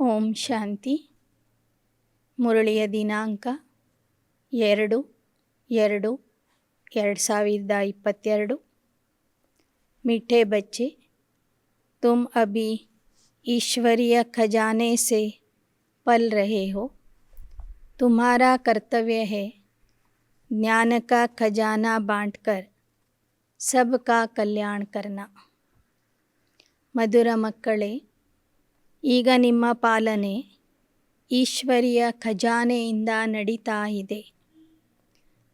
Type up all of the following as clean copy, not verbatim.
ಓಂ ಶಾಂತಿ. ಮುರಳಿಯ ದಿನಾಂಕ 2/2/2022. मीठे बच्चे, तुम अभी ईश्वरीय खजाने से पल रहे हो. तुम्हारा कर्तव्य है ज्ञान का खजाना बांटकर सबका कल्याण करना. ಮಧುರ ಮಕ್ಕಳೇ, ಈಗ ನಿಮ್ಮ ಪಾಲನೆ ಈಶ್ವರಿಯ ಖಜಾನೆಯಿಂದ ನಡೀತಾ ಇದೆ.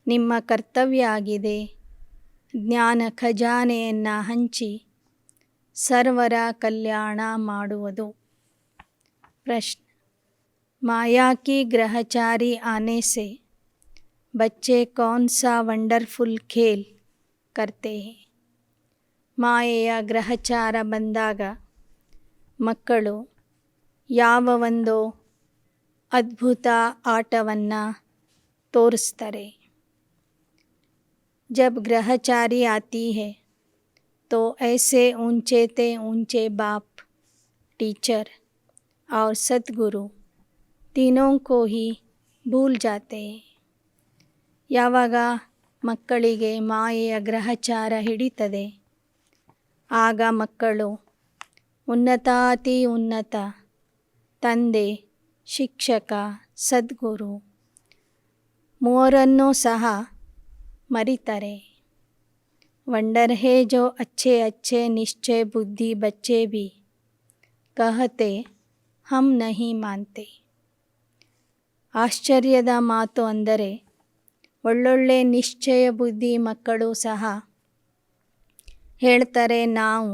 ನಿಮ್ಮ ಕರ್ತವ್ಯ ಆಗಿದೆ ಜ್ಞಾನ ಖಜಾನೆಯನ್ನು ಹಂಚಿ ಸರ್ವರ ಕಲ್ಯಾಣ ಮಾಡುವುದು. ಪ್ರಶ್ನೆ: माया की ग्रहचारी आने से बच्चे कौन सा वंडरफुल खेल करते हैं. ಮಾಯೆಯ ಗ್ರಹಚಾರ ಬಂದಾಗ ಮಕ್ಕಳು ಯಾವ ಒಂದು ಅದ್ಭುತ ಆಟವನ್ನು ತೋರಿಸ್ತಾರೆ. जब ग्रहचारी आती है तो ऐसे ऊंचे ते ऊंचे बाप, टीचर और सद्गुरु तीनों को ही भूल जाते हैं. ಯಾವಾಗ ಮಕ್ಕಳಿಗೆ ಮಾಯೆಯ ಗ್ರಹಚಾರ ಹಿಡಿತದೆ ಆಗ ಮಕ್ಕಳು ಉನ್ನತಾತಿ ಉನ್ನತ ತಂದೆ, ಶಿಕ್ಷಕ, ಸದ್ಗುರು ಮೂವರನ್ನೂ ಸಹ ಮರಿತಾರೆ. वंडर है जो अच्छे अच्छे निश्चय बुद्धि बच्चे भी कहते हम नहीं मानते. ಆಶ್ಚರ್ಯದ ಮಾತು ಅಂದರೆ ಒಳ್ಳೊಳ್ಳೆ ನಿಶ್ಚಯ ಬುದ್ಧಿ ಮಕ್ಕಳು ಸಹ ಹೇಳ್ತಾರೆ ನಾವು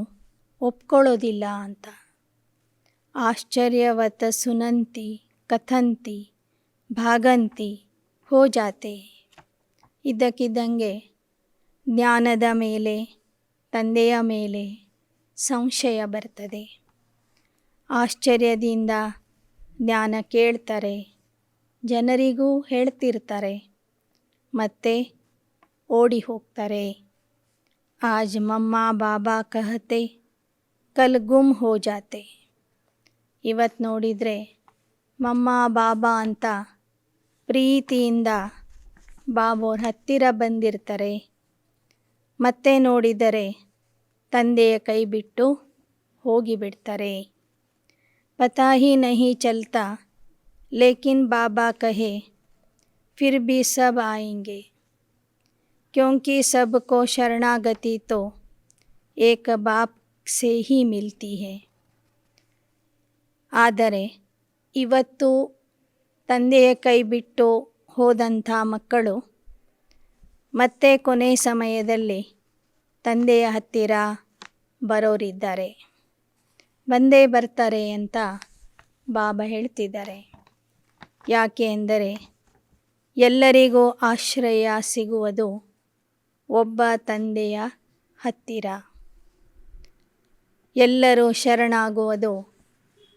ಒಪ್ಕೊಳ್ಳೋದಿಲ್ಲ ಅಂತ. ಆಶ್ಚರ್ಯವತ ಸುನಂತಿ ಕಥಂತಿ ಭಾಗಂತಿ ಹೋ ಜಾತೆ. ಇದ್ದಕ್ಕಿದ್ದಂಗೆ ಜ್ಞಾನದ ಮೇಲೆ, ತಂದೆಯ ಮೇಲೆ ಸಂಶಯ ಬರ್ತದೆ. ಆಶ್ಚರ್ಯದಿಂದ ಜ್ಞಾನ ಕೇಳ್ತಾರೆ, ಜನರಿಗೂ ಹೇಳ್ತಿರ್ತಾರೆ, ಮತ್ತೆ ಓಡಿ ಹೋಗ್ತಾರೆ. आज मम्मा बाबा कहते कल गुम हो जाते. ಇವತ್ತು ನೋಡಿದರೆ ಮಮ್ಮ ಬಾಬಾ ಅಂತ ಪ್ರೀತಿಯಿಂದ ಬಾಬೋರ ಹತ್ತಿರ ಬಂದಿರ್ತಾರೆ. ಮತ್ತೆ ನೋಡಿದರೆ ತಂದೆಯ ಕೈ ಬಿಟ್ಟು ಹೋಗಿಬಿಡ್ತಾರೆ. ಪತಾ ಹಿ ನಹಿ ಚಲ್ತಾ ಲೇಕಿನ್ ಬಾಬಾ ಕಹೆ ಫಿರ್ ಭಿ ಸಬ್ ಆಯೆಂಗೆ. क्योंकि सबको शरणागति तो एक बाप से ही मिलती है. ಆದರೆ ಇವತ್ತು ತಂದೆಯ ಕೈ ಬಿಟ್ಟು ಹೋದಂಥ ಮಕ್ಕಳು ಮತ್ತೆ ಕೊನೆ ಸಮಯದಲ್ಲಿ ತಂದೆಯ ಹತ್ತಿರ ಬರೋರಿದ್ದಾರೆ. ಬಂದೇ ಬರ್ತಾರೆ ಅಂತ ಬಾಬಾ ಹೇಳ್ತಿದ್ದಾರೆ. ಯಾಕೆ ಎಂದರೆ ಎಲ್ಲರಿಗೂ ಆಶ್ರಯ ಸಿಗುವುದು ಒಬ್ಬ ತಂದೆಯ ಹತ್ತಿರ. ಎಲ್ಲರೂ ಶರಣಾಗುವುದು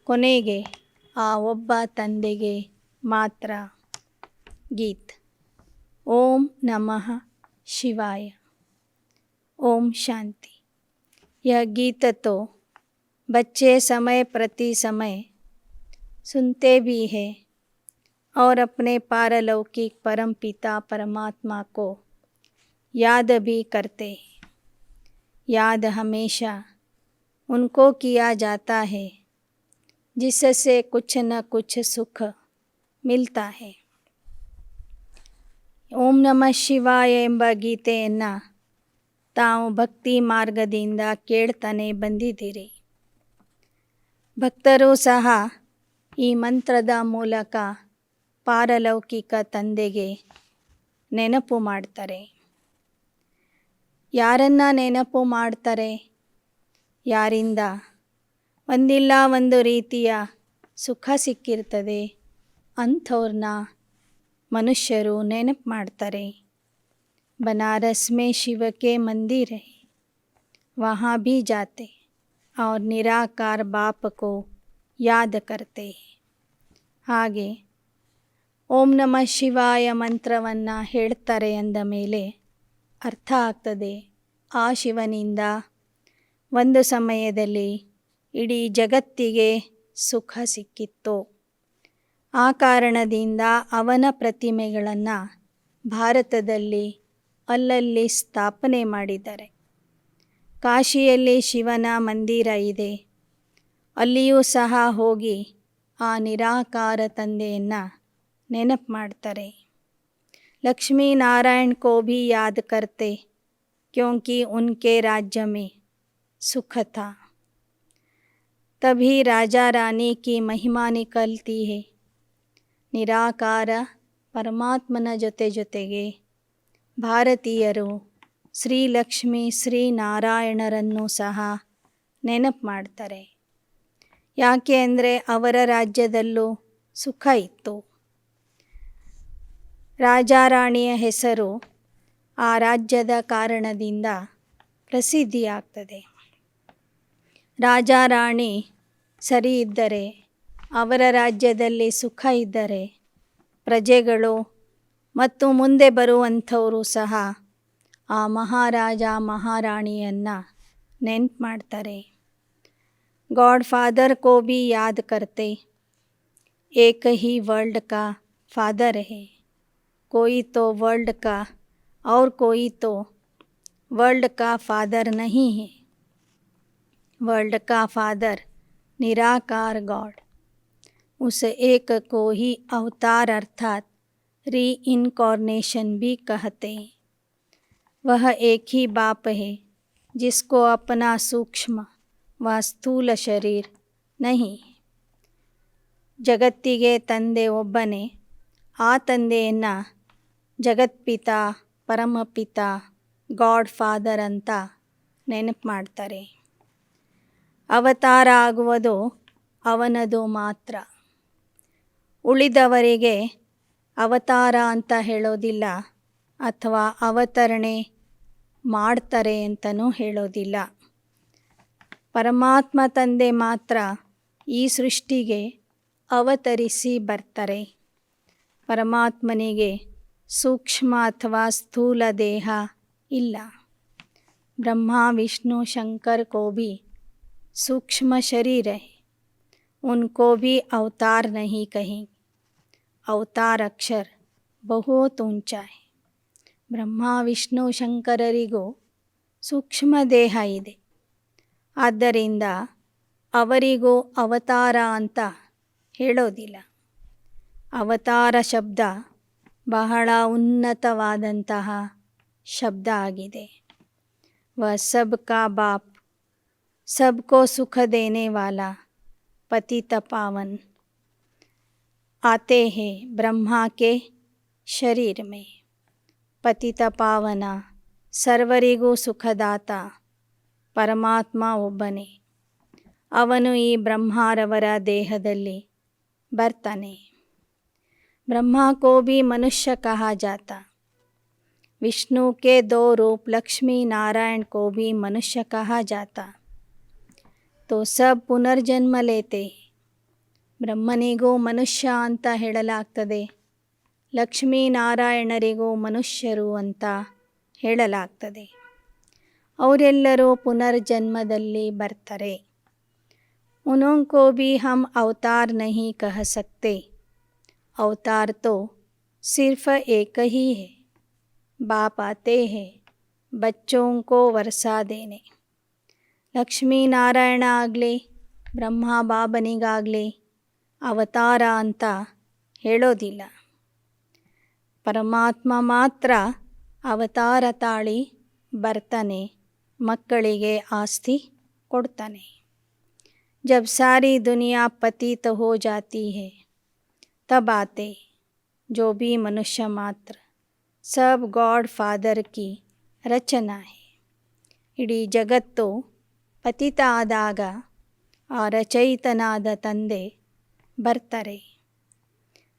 ಕೊನೆಗೆ ಆ ಒಬ್ಬ ತಂದೆಗೆ ಮಾತ್ರ. ಗೀತ್. ಓಂ ನಮಃ ಶಿವಾಯ. ओम शांति. यह गीत तो बच्चे समय प्रति समय सुनते भी हैं और अपने पारलौकिक परमपिता परमात्मा को याद भी करते हैं. याद हमेशा उनको किया जाता है जिससे कुछ न कुछ सुख मिलता है. ಓಂ ನಮಃ ಶಿವಾಯ ಎಂಬ ಗೀತೆಯನ್ನು ತಾವು ಭಕ್ತಿ ಮಾರ್ಗದಿಂದ ಕೇಳ್ತಾನೆ ಬಂದಿದ್ದೀರಿ. ಭಕ್ತರು ಸಹ ಈ ಮಂತ್ರದ ಮೂಲಕ ಪಾರಲೌಕಿಕ ತಂದೆಗೆ ನೆನಪು ಮಾಡ್ತಾರೆ. ಯಾರನ್ನ ನೆನಪು ಮಾಡ್ತಾರೆ? ಯಾರಿಂದ ಒಂದಿಲ್ಲ ಒಂದು ರೀತಿಯ ಸುಖ ಸಿಕ್ಕಿರ್ತದೆ ಅಂಥವ್ರನ್ನ ಮನುಷ್ಯರು ನೆನಪು ಮಾಡ್ತಾರೆ. बनारस में शिव के मंदिर है, वहाँ भी जाते और निराकार बाप को याद करते हैं. ಹಾಗೆ ಓಂ ನಮಃ ಶಿವಾಯ ಮಂತ್ರವನ್ನು ಹೇಳ್ತಾರೆ ಅಂದ ಮೇಲೆ ಅರ್ಥ ಆಗ್ತದೆ ಆ ಶಿವನಿಂದ ಒಂದು ಸಮಯದಲ್ಲಿ ಇಡೀ ಜಗತ್ತಿಗೆ ಸುಖ ಸಿಕ್ಕಿತ್ತು. ಆ ಕಾರಣದಿಂದ ಅವನ ಪ್ರತಿಮೆಗಳನ್ನು ಭಾರತದಲ್ಲಿ ಅಲ್ಲಲ್ಲಿ ಸ್ಥಾಪನೆ ಮಾಡಿದ್ದಾರೆ. ಕಾಶಿಯಲ್ಲಿ ಶಿವನ ಮಂದಿರ ಇದೆ. ಅಲ್ಲಿಯೂ ಸಹ ಹೋಗಿ ಆ ನಿರಾಕಾರ ತಂದೆಯನ್ನು ನೆನಪು ಮಾಡ್ತಾರೆ. लक्ष्मी नारायण को भी याद करते क्योंकि उनके राज्य में सुख था. तभी राजा रानी की महिमा निकलती है. ನಿರಾಕಾರ ಪರಮಾತ್ಮನ ಜೊತೆಗೆ ಭಾರತೀಯರು ಶ್ರೀಲಕ್ಷ್ಮಿ ಶ್ರೀನಾರಾಯಣರನ್ನು ಸಹ ನೆನಪು ಮಾಡ್ತಾರೆ. ಯಾಕೆ ಅಂದರೆ ಅವರ ರಾಜ್ಯದಲ್ಲೂ ಸುಖ ಇತ್ತು. ರಾಜಾರಾಣಿಯ ಹೆಸರು ಆ ರಾಜ್ಯದ ಕಾರಣದಿಂದ ಪ್ರಸಿದ್ಧಿಯಾಗ್ತದೆ. ರಾಜಾರಾಣಿ ಸರಿ ಇದ್ದರೆ, ಅವರ ರಾಜ್ಯದಲ್ಲಿ ಸುಖ ಇದ್ದರೆ, ಪ್ರಜೆಗಳು ಮತ್ತು ಮುಂದೆ ಬರುವಂಥವರು ಸಹ ಆ ಮಹಾರಾಜ ಮಹಾರಾಣಿಯನ್ನು ನೆನಪು ಮಾಡ್ತಾರೆ. गॉड फादर को भी याद करते. एक ही वर्ल्ड का फादर है. कोई तो वर्ल्ड का और कोई तो वर्ल्ड का फादर नहीं है. वर्ल्ड का फादर निराकार गॉड. उस एक को ही अवतार अर्थात री इनकॉर्नेशन भी कहते हैं. वह एक ही बाप है जिसको अपना सूक्ष्म व ಸ್ಥೂಲ ಶರೀರ ನಹಿ. ಜಗತ್ತಿಗೆ ತಂದೆ ಒಬ್ಬನೇ. ಆ ತಂದೆಯನ್ನು ಜಗತ್ಪಿತ ಪರಮಪಿತ ಗಾಡ್ ಫಾದರ್ ಅಂತ ನೆನಪು ಮಾಡ್ತಾರೆ. ಅವತಾರ ಆಗುವುದು ಅವನದು ಮಾತ್ರ. ಉಳಿದವರಿಗೆ ಅವತಾರ ಅಂತ ಹೇಳೋದಿಲ್ಲ ಅಥವಾ ಅವತರಣೆ ಮಾಡ್ತಾರೆ ಅಂತಲೂ ಹೇಳೋದಿಲ್ಲ. ಪರಮಾತ್ಮ ತಂದೆ ಮಾತ್ರ ಈ ಸೃಷ್ಟಿಗೆ ಅವತರಿಸಿ ಬರ್ತಾರೆ. ಪರಮಾತ್ಮನಿಗೆ ಸೂಕ್ಷ್ಮ ಅಥವಾ ಸ್ಥೂಲ ದೇಹ ಇಲ್ಲ. ಬ್ರಹ್ಮ ವಿಷ್ಣು ಶಂಕರ್ को भी सूक्ष्म शरीर है. उनको भी अवतार नहीं कहेंगे. अवतार अक्षर बहुत ऊंचा है. ಬ್ರಹ್ಮ ವಿಷ್ಣು ಶಂಕರರಿಗೂ ಸೂಕ್ಷ್ಮ ದೇಹ ಇದೆ. ಆದ್ದರಿಂದ ಅವರಿಗೂ ಅವತಾರ ಅಂತ ಹೇಳೋದಿಲ್ಲ. ಅವತಾರ ಶಬ್ದ ಬಹಳ ಉನ್ನತವಾದಂತಹ ಶಬ್ದ ಆಗಿದೆ. ವ ಸಬ್ ಕಾ ಬಾಪ್, ಸಬ್ಕೋ ಸುಖ ದೇನೆ ವಾಲಾ ಪತಿತ ಪಾವನ್ ಆತೆ ಹೇ ಬ್ರಹ್ಮಾ ಕೆ ಶರೀರ ಮೇ. ಪತಿತ ಪಾವನ ಸರ್ವರಿಗೂ ಸುಖದಾತ ಪರಮಾತ್ಮ ಒಬ್ಬನೇ. ಅವನು ಈ ಬ್ರಹ್ಮರವರ ದೇಹದಲ್ಲಿ ಬರ್ತಾನೆ. ಬ್ರಹ್ಮ ಕೋ ಭಿ ಮನುಷ್ಯ ಕಹಾ ಜಾತಾ. ವಿಷ್ಣು ಕೆ ದೋ ರೂಪ ಲಕ್ಷ್ಮೀ ನಾರಾಯಣ ಕೋ ಭಿ ಮನುಷ್ಯ ಕಹಾ ಜಾತಾ. ತೋ ಸಬ್ ಪುನರ್ಜನ್ಮ ಲೇತೆ. ಬ್ರಹ್ಮನಿಗೂ ಮನುಷ್ಯ ಅಂತ ಹೇಳಲಾಗ್ತದೆ, ಲಕ್ಷ್ಮೀನಾರಾಯಣರಿಗೂ ಮನುಷ್ಯರು ಅಂತ ಹೇಳಲಾಗ್ತದೆ. ಅವರೆಲ್ಲರೂ ಪುನರ್ಜನ್ಮದಲ್ಲಿ ಬರ್ತಾರೆ. उनको भी हम अवतार नहीं कह सकते. अवतार तो सिर्फ एक ही है. बाप आते हैं बच्चों को वर्षा देने. ಲಕ್ಷ್ಮೀ ನಾರಾಯಣ ಆಗಲಿ ಬ್ರಹ್ಮ ಬಾಬನಿಗಾಗಲಿ ಅವತಾರ ಅಂತ ಹೇಳೋದಿಲ್ಲ. ಪರಮಾತ್ಮ ಮಾತ್ರ ಅವತಾರ ತಾಳಿ ಬರ್ತಾನೆ, ಮಕ್ಕಳಿಗೆ ಆಸ್ತಿ ಕೊಡ್ತಾನೆ. जब सारी दुनिया पतित हो जाती है तब आते जो भी मनुष्य मात्र. सब गॉड फादर की रचना है. ಇಡೀ ಜಗತ್ತು ಪತಿತ ಆದಾಗ ಆ ರಚಯಿತನಾದ ತಂದೆ ಬರ್ತಾರೆ.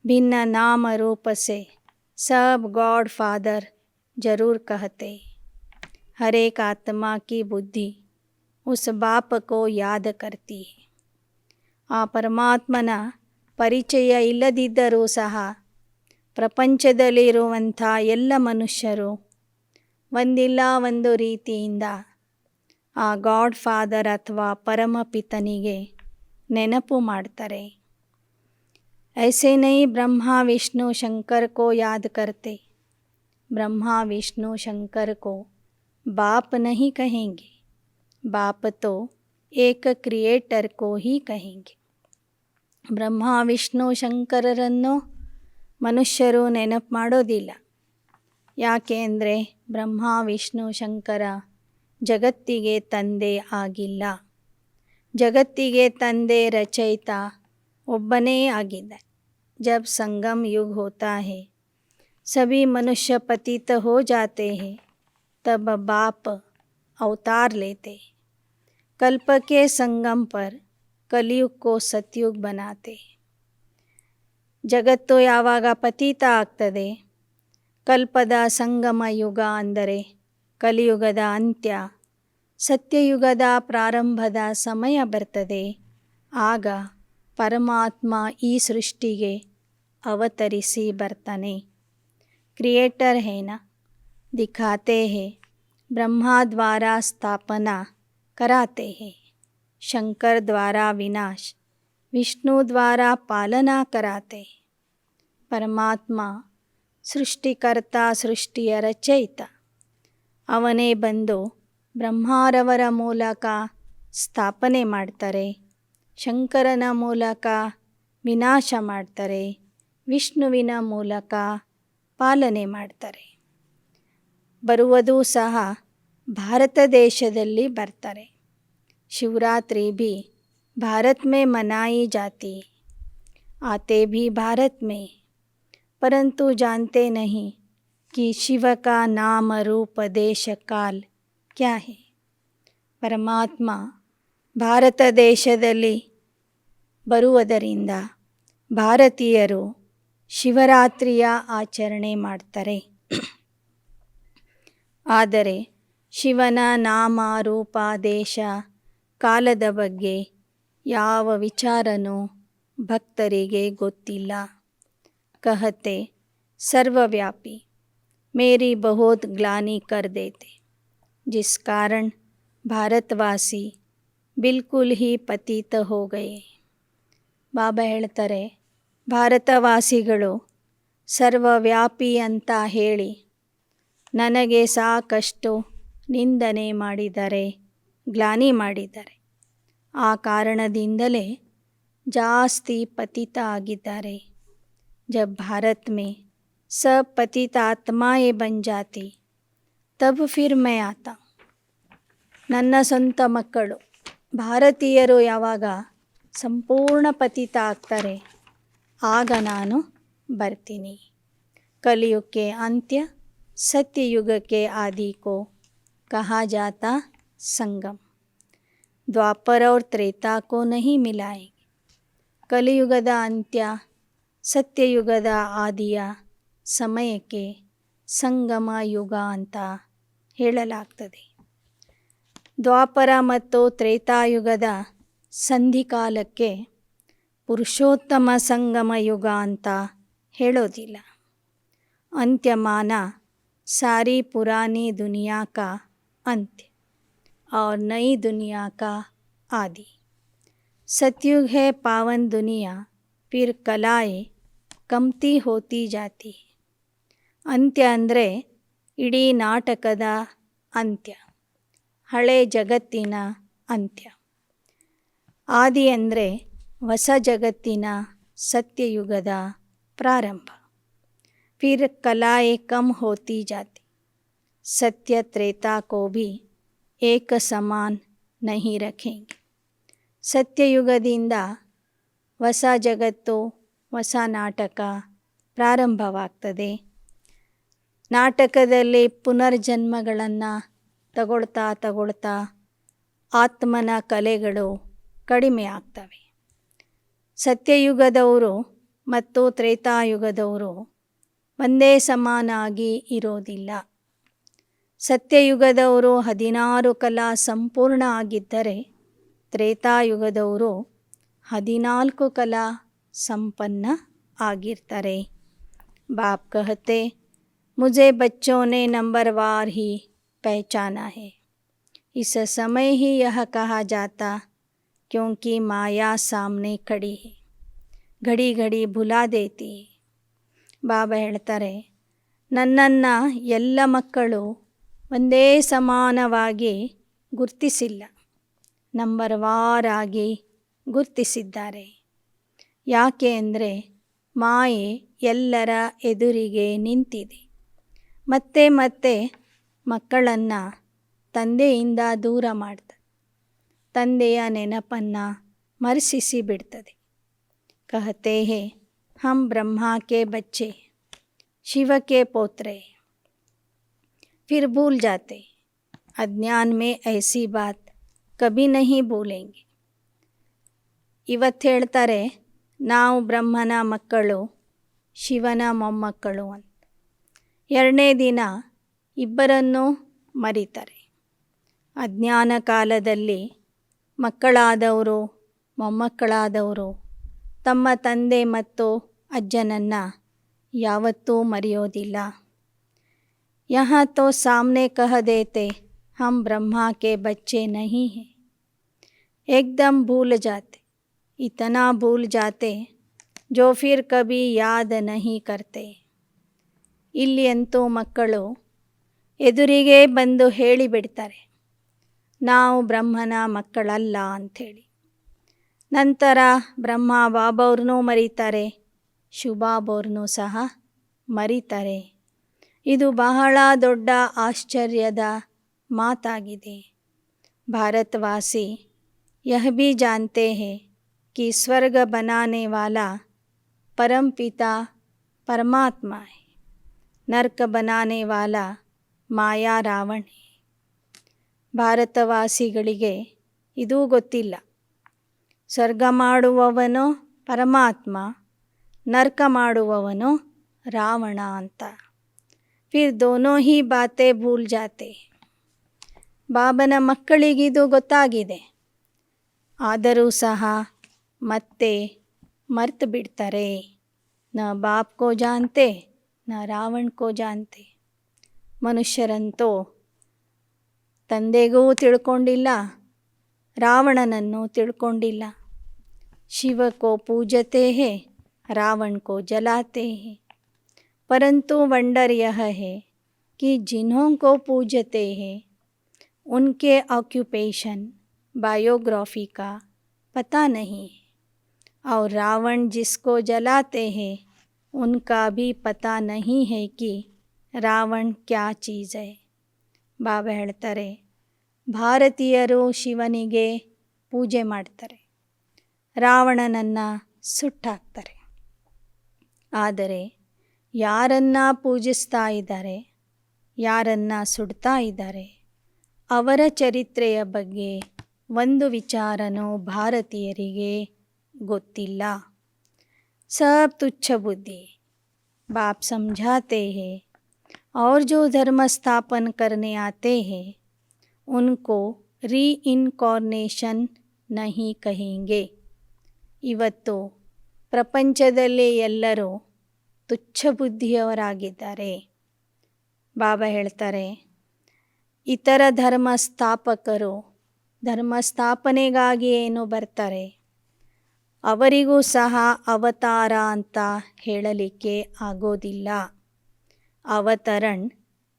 ಭಿನ್ನ ನಾಮ ರೂಪ से सब गॉड फादर जरूर कहते. हर एक आत्मा की बुद्धि उस बाप को याद करती है. ಆ ಪರಮಾತ್ಮನ ಪರಿಚಯ ಇಲ್ಲದಿದ್ದರೂ ಸಹ ಪ್ರಪಂಚದಲ್ಲಿರುವಂಥ ಎಲ್ಲ ಮನುಷ್ಯರು ಒಂದಿಲ್ಲ ಒಂದು ರೀತಿಯಿಂದ ಆ ಗಾಡ್ ಫಾದರ್ ಅಥವಾ ಪರಮಪಿತನಿಗೆ ನೆನಪು ಮಾಡ್ತಾರೆ. ऐसे नहीं ब्रह्मा विष्णु शंकर को याद करते. ब्रह्मा विष्णु शंकर को बाप नहीं कहेंगे. बाप तो एक क्रिएटर को ही कहेंगे. ಬ್ರಹ್ಮ ವಿಷ್ಣು ಶಂಕರರನ್ನು ಮನುಷ್ಯರು ನೆನಪು ಮಾಡೋದಿಲ್ಲ. ಯಾಕೆ ಅಂದರೆ ಬ್ರಹ್ಮ ವಿಷ್ಣು ಶಂಕರ ಜಗತ್ತಿಗೆ ತಂದೆ ಆಗಿಲ್ಲ. ಜಗತ್ತಿಗೆ ತಂದೆ ರಚಯಿತ ಒಬ್ಬನೇ ಆಗಿದ್ದ. जब संगम युग होता है सभी मनुष्य पतित हो जाते हैं, तब बाप अवतार लेते. कल्प के संगम पर कलयुग को सतयुग बनाते. ಜಗತ್ತು ಯಾವಾಗ ಪತಿತ ಆಗ್ತದೆ, ಕಲ್ಪದ ಸಂಗಮ ಯುಗ ಅಂದರೆ ಕಲಿಯುಗದ ಅಂತ್ಯ, ಸತ್ಯಯುಗದ ಪ್ರಾರಂಭದ ಸಮಯ ಬರ್ತದೆ. ಆಗ ಪರಮಾತ್ಮ ಈ ಸೃಷ್ಟಿಗೆ ಅವತರಿಸಿ ಬರ್ತಾನೆ. ಕ್ರಿಯೇಟರ್ है ना, दिखाते हैं. ब्रह्मा द्वारा स्थापना कराते हैं, शंकर द्वारा विनाश, विष्णु द्वारा पालना कराते. ಪರಮಾತ್ಮ ಸೃಷ್ಟಿಕರ್ತ, ಸೃಷ್ಟಿಯ ರಚಯಿತ. ಅವನೇ ಬಂದು ಬ್ರಹ್ಮಾರವರ ಮೂಲಕ ಸ್ಥಾಪನೆ ಮಾಡ್ತಾರೆ, ಶಂಕರನ ಮೂಲಕ ವಿನಾಶ ಮಾಡ್ತಾರೆ, ವಿಷ್ಣುವಿನ ಮೂಲಕ ಪಾಲನೆ ಮಾಡ್ತಾರೆ. ಬರುವುದೂ ಸಹ ಭಾರತ ದೇಶದಲ್ಲಿ ಬರ್ತಾರೆ. ಶಿವರಾತ್ರಿ भी भारत में मनाई जाती है. आते भी भारत में, परंतु जानते नहीं कि शिव का नाम रूप देश काल क्या है. ಪರಮಾತ್ಮ ಭಾರತ ದೇಶದಲ್ಲಿ ಬರುವುದರಿಂದ ಭಾರತೀಯರು ಶಿವರಾತ್ರಿಯ ಆಚರಣೆ ಮಾಡ್ತಾರೆ. ಆದರೆ ಶಿವನ ನಾಮ ರೂಪ ದೇಶ ಕಾಲದ ಬಗ್ಗೆ ಯಾವ ವಿಚಾರನೂ ಭಕ್ತರಿಗೆ ಗೊತ್ತಿಲ್ಲ. कहते सर्वव्यापी मेरी बहुत ग्लानि कर देते, जिस कारण ಭಾರತವಾಸಿ ಬಿಲ್ಕುಲ್ ಹಿ ಪತಿತ ಹೋ ಗಯೆ. ಬಾಬಾ ಹೇಳ್ತಾರೆ, ಭಾರತವಾಸಿಗಳು ಸರ್ವವ್ಯಾಪಿ ಅಂತ ಹೇಳಿ ನನಗೆ ಸಾಕಷ್ಟು ನಿಂದನೆ ಮಾಡಿದ್ದಾರೆ, ಗ್ಲಾನಿ ಮಾಡಿದ್ದಾರೆ. ಆ ಕಾರಣದಿಂದಲೇ ಜಾಸ್ತಿ ಪತಿತ ಆಗಿದ್ದಾರೆ. जब भारत में सब पतित आत्माएं बन जाती, तब फिर मैं आता. ನನ್ನ ಸ್ವಂತ ಮಕ್ಕಳು ಭಾರತೀಯರು ಯಾವಾಗ ಸಂಪೂರ್ಣ ಪತಿತ ಆಗ್ತಾರೆ, ಆಗ ನಾನು ಬರ್ತೀನಿ. ಕಲಿಯುಗಕ್ಕೆ ಅಂತ್ಯ, ಸತ್ಯಯುಗಕ್ಕೆ आदि को कहा जाता संगम. द्वापर और त्रेता को नहीं मिलाएंगे. ಕಲಿಯುಗದ ಅಂತ್ಯ, ಸತ್ಯಯುಗದ ಆದಿಯ ಸಮಯಕ್ಕೆ ಸಂಗಮ ಯುಗ ಅಂತ ಹೇಳಲಾಗ್ತದೆ. ದ್ವಾಪರ ಮತ್ತು ತ್ರೇತಾಯುಗದ ಸಂಧಿಕಾಲಕ್ಕೆ ಪುರುಷೋತ್ತಮ ಸಂಗಮ ಯುಗ ಅಂತ ಹೇಳೋದಿಲ್ಲ. अंत्यमाना सारी पुरानी दुनिया का अंत्य और नई दुनिया का आदि. सतयुग है पावन दुनिया, फिर कलाएं कमती होती जाती. ಅಂತ್ಯ ಅಂದರೆ ಇಡೀ ನಾಟಕದ ಅಂತ್ಯ, ಹಳೆ ಜಗತ್ತಿನ ಅಂತ್ಯ. ಆದಿ ಅಂದರೆ ಹೊಸ ಜಗತ್ತಿನ ಸತ್ಯಯುಗದ ಪ್ರಾರಂಭ. फिर कलाएं कम होती जाती. सत्य त्रेता को भी एक समान नहीं रखेंगे. ಸತ್ಯಯುಗದಿಂದ ಹೊಸ ಜಗತ್ತು, ಹೊಸ ನಾಟಕ ಪ್ರಾರಂಭವಾಗ್ತದೆ. ನಾಟಕದಲ್ಲಿ ಪುನರ್ಜನ್ಮಗಳನ್ನು ತಗೊಳ್ತಾ ಆತ್ಮನ ಕಲೆಗಳು ಕಡಿಮೆ ಆಗ್ತವೆ. ಸತ್ಯಯುಗದವರು ಮತ್ತು ತ್ರೇತಾಯುಗದವರು ಒಂದೇ ಸಮಾನಾಗಿ ಇರೋದಿಲ್ಲ. ಸತ್ಯಯುಗದವರು 16 ಕಲಾ ಸಂಪೂರ್ಣ ಆಗಿದ್ದರೆ, ತ್ರೇತಾಯುಗದವರು 14 ಕಲಾ ಸಂಪನ್ನ ಆಗಿರ್ತಾರೆ. बाप कहते, मुझे बच्चों ने नंबरवार ही पहचाना है. इस समय ही यह कहा जाता क्योंकि माया सामने खड़ी है, घड़ी घड़ी ಭುಲಾ ದೇತಿ. ಬಾಬಾ ಹೇಳ್ತಾರೆ, ನನ್ನನ್ನು ಎಲ್ಲ ಮಕ್ಕಳು ಒಂದೇ ಸಮಾನವಾಗಿ ಗುರ್ತಿಸಿಲ್ಲ, ನಂಬರ್ ವಾರಾಗಿ ಗುರ್ತಿಸಿದ್ದಾರೆ. ಯಾಕೆ ಅಂದರೆ ಮಾಯೆ ಎಲ್ಲರ ಎದುರಿಗೆ ನಿಂತಿದೆ. ಮತ್ತೆ ಮತ್ತೆ ಮಕ್ಕಳನ್ನು ತಂದೆಯಿಂದ ದೂರ ಮಾಡ್ತದೆ, ತಂದೆಯ ನೆನಪನ್ನು ಮರೆಸಿಸಿ ಬಿಡ್ತದೆ. कहते हैं हम ब्रह्मा के बच्चे, शिव के पोत्रे, फिर भूल जाते. अज्ञान में ऐसी बात कभी नहीं भूलेंगे. ಇವತ್ತು ಹೇಳ್ತಾರೆ ನಾವು ಬ್ರಹ್ಮನ ಮಕ್ಕಳು, ಶಿವನ ಮೊಮ್ಮಕ್ಕಳು ಅಂತ. ಎರಡನೇ ದಿನ ಇಬ್ಬರನ್ನು ಮರೀತಾರೆ. ಅಜ್ಞಾನ ಕಾಲದಲ್ಲಿ ಮಕ್ಕಳಾದವರು, ಮೊಮ್ಮಕ್ಕಳಾದವರು ತಮ್ಮ ತಂದೆ ಮತ್ತು ಅಜ್ಜನನ್ನು ಯಾವತ್ತೂ ಮರೆಯೋದಿಲ್ಲ. यहाँ तो सामने कह देते हम ब्रह्मा के बच्चे नहीं हैं, एकदम भूल जाते, इतना भूल जाते जो फिर कभी याद नहीं करते. ಇಲ್ಲಿ ಅಂತೂ ಮಕ್ಕಳು ಎದುರಿಗೆ ಬಂದು ಹೇಳಿಬಿಡ್ತಾರೆ, ನಾವು ಬ್ರಹ್ಮನ ಮಕ್ಕಳಲ್ಲ ಅಂಥೇಳಿ. ನಂತರ ಬ್ರಹ್ಮ ಬಾಬಾವ್ರನ್ನೂ ಮರೀತಾರೆ, ಶಿವಬಾಬಾವ್ರನ್ನೂ ಸಹ ಮರೀತಾರೆ. ಇದು ಬಹಳ ದೊಡ್ಡ ಆಶ್ಚರ್ಯದ ಮಾತಾಗಿದೆ. ಭಾರತವಾಸಿ यह भी जानते हैं कि स्वर्ग बनाने वाला परमपिता परमात्मा है, नरक बनाने वाला ಮಾಯಾ ರಾವಣ. ಭಾರತವಾಸಿಗಳಿಗೆ ಇದೂ ಗೊತ್ತಿಲ್ಲ. ಸ್ವರ್ಗ ಮಾಡುವವನು ಪರಮಾತ್ಮ, ನರಕ ಮಾಡುವವನು ರಾವಣ ಅಂತ. ಫಿರ್ ದೋನೋ ಹಿ ಬಾತೆ ಭೂಲ್ ಜಾತೆ. ಬಾಬನ ಮಕ್ಕಳಿಗಿದು ಗೊತ್ತಾಗಿದೆ, ಆದರೂ ಸಹ ಮತ್ತೆ ಮರ್ತು ಬಿಡ್ತಾರೆ. ನ ಬಾಪ್ ಕೋ ಜಾನ್ತೆ ನ ರಾವಣ್ ಕೋ ಜಾನ್ತೆ. ಮನುಷ್ಯರಂತೂ ತಂದೆಗೂ ತಿಳ್ಕೊಂಡಿಲ್ಲ, ರಾವಣನನ್ನು ತಿಳ್ಕೊಂಡಿಲ್ಲ. ಶಿವ ಕೋ ಪೂಜತೆ ಹೇ, ರಾವಣ ಕೋ ಜಲಾತೆ ಹೇ. परंतु वंडर यह है कि जिन्हों को पूजते हैं उनके ऑक्यूपेशन बायोग्राफी का पता नहीं है, और रावण जिसको जलाते हैं उनका भी पता नहीं है कि ರಾವಣ ಕ್ಯಾ ಚೀಸ್ है. ಬಾಬಾ ಹೇಳ್ತಾರೆ, ಭಾರತೀಯರು ಶಿವನಿಗೆ ಪೂಜೆ ಮಾಡ್ತಾರೆ, ರಾವಣನನ್ನು ಸುಟ್ಟಾಕ್ತಾರೆ. ಆದರೆ ಯಾರನ್ನು ಪೂಜಿಸ್ತಾ ಇದ್ದಾರೆ, ಯಾರನ್ನು ಸುಡ್ತಾ ಇದ್ದಾರೆ, ಅವರ ಚರಿತ್ರೆಯ ಬಗ್ಗೆ ಒಂದು ವಿಚಾರನೂ ಭಾರತೀಯರಿಗೆ ಗೊತ್ತಿಲ್ಲ. सब तुच्छ बुद्धि. बाप समझाते हैं और जो धर्म स्थापन करने आते हैं उनको रीइನ್ಕಾರ್ನೇಷನ್ नहीं कहेंगे. ಇವತ್ತು ಪ್ರಪಂಚದಲ್ಲಿ ಎಲ್ಲರೂ ತುಚ್ಛ ಬುದ್ಧಿಯವರಾಗಿದ್ದಾರೆ. ಬಾಬಾ ಹೇಳ್ತಾರೆ, ಇತರ ಧರ್ಮ ಸ್ಥಾಪಕರು ಧರ್ಮ ಸ್ಥಾಪನೆಗಾಗಿ ಏನು ಬರ್ತಾರೆ, ಅವರಿಗೂ ಸಹ ಅವತಾರ ಅಂತ ಹೇಳಲಿಕ್ಕೆ ಆಗೋದಿಲ್ಲ. ಅವತರಣ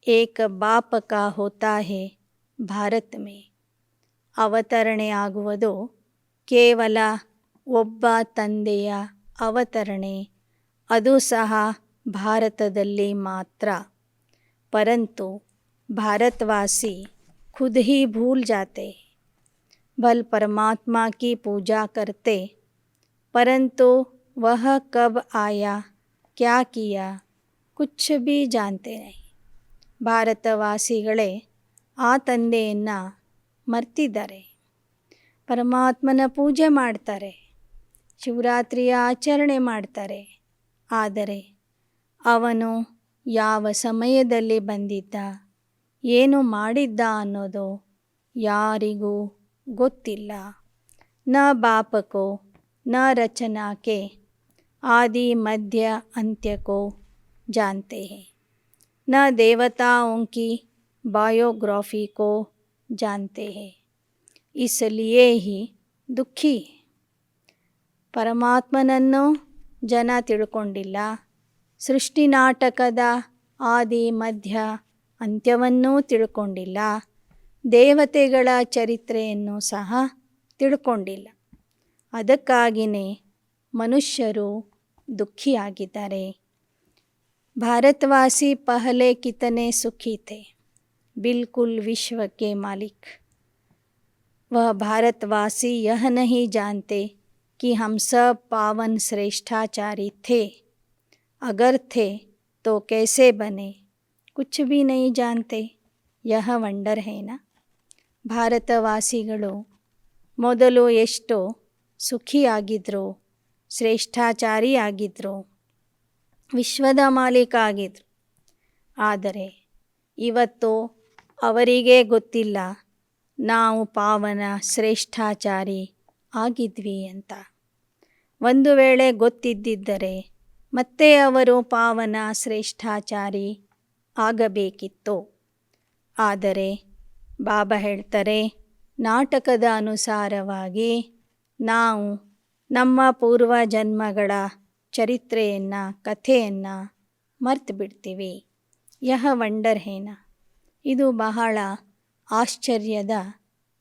ಏಕ ಬಾಪ ಕಾ ಹೋತಾ ಹೇ ಭಾರತ ಮೇ. ಅವತರಣೆ ಆಗುವುದು ಕೇವಲ ಒಬ್ಬ ತಂದೆಯ ಅವತರಣೆ, ಅದು ಸಹ ಭಾರತದಲ್ಲಿ ಮಾತ್ರ. ಪರಂತು भारतवासी खुद ही भूल जाते. भल परमात्मा की पूजा करते, परंतु वह कब आया, क्या किया, कुछ भी जानते नहीं. ಭಾರತವಾಸಿಗಳೇ ಆ ತಂದೆಯನ್ನು ಮರ್ತಿದ್ದಾರೆ. ಪರಮಾತ್ಮನ ಪೂಜೆ ಮಾಡ್ತಾರೆ, ಶಿವರಾತ್ರಿಯ ಆಚರಣೆ ಮಾಡ್ತಾರೆ, ಆದರೆ ಅವನು ಯಾವ ಸಮಯದಲ್ಲಿ ಬಂದಿದ್ದ, ಏನು ಮಾಡಿದ್ದ ಅನ್ನೋದು ಯಾರಿಗೂ ಗೊತ್ತಿಲ್ಲ. ನ ಬಾಪಕೋ ನ ರಚನಾಕೆ आदि मध्य अंत्य को जानते हैं, न देवताओं की बायोग्राफी को जानते हैं. इसलिए ही ದುಃಖಿ. ಪರಮಾತ್ಮನನ್ನು ಜನ ತಿಳ್ಕೊಂಡಿಲ್ಲ. ಸೃಷ್ಟಿ ನಾಟಕದ ಆದಿ ಮಧ್ಯ ಅಂತ್ಯವನ್ನೂ ತಿಳ್ಕೊಂಡಿಲ್ಲ. ದೇವತೆಗಳ ಚರಿತ್ರೆಯನ್ನು ಸಹ ತಿಳ್ಕೊಂಡಿಲ್ಲ. ಅದಕ್ಕಾಗಿಯೇ ಮನುಷ್ಯರು ದುಃಖಿಯಾಗಿದ್ದಾರೆ. भारतवासी पहले कितने सुखी थे, बिल्कुल विश्व के मालिक. वह भारतवासी यह नहीं जानते कि हम सब पावन श्रेष्ठाचारी थे. अगर थे तो कैसे बने, कुछ भी नहीं जानते. यह ವಂಡರ್ है ना. ಭಾರತವಾಸಿಗಳು ಮೊದಲು ಎಷ್ಟೋ ಸುಖಿಯಾಗಿದ್ದರು, ಶ್ರೇಷ್ಠಾಚಾರಿ ಆಗಿದ್ದರು, ವಿಶ್ವದ ಮಾಲೀಕ ಆಗಿದ್ರು. ಆದರೆ ಇವತ್ತು ಅವರಿಗೆ ಗೊತ್ತಿಲ್ಲ ನಾವು ಪಾವನ ಶ್ರೇಷ್ಠಾಚಾರಿ ಆಗಿದ್ವಿ ಅಂತ. ಒಂದು ವೇಳೆ ಗೊತ್ತಿದ್ದರೆ ಮತ್ತೆ ಅವರು ಪಾವನ ಶ್ರೇಷ್ಠಾಚಾರಿ ಆಗಬೇಕಿತ್ತು. ಆದರೆ ಬಾಬಾ ಹೇಳ್ತಾರೆ, ನಾಟಕದ ಅನುಸಾರವಾಗಿ ನಾವು ನಮ್ಮ ಪೂರ್ವ ಜನ್ಮಗಳ ಚರಿತ್ರೆಯನ್ನು, ಕಥೆಯನ್ನು ಮರ್ತು ಬಿಡ್ತೀವಿ. ಯಹ ವಂಡರ್ ಹೇನ. ಇದು ಬಹಳ ಆಶ್ಚರ್ಯದ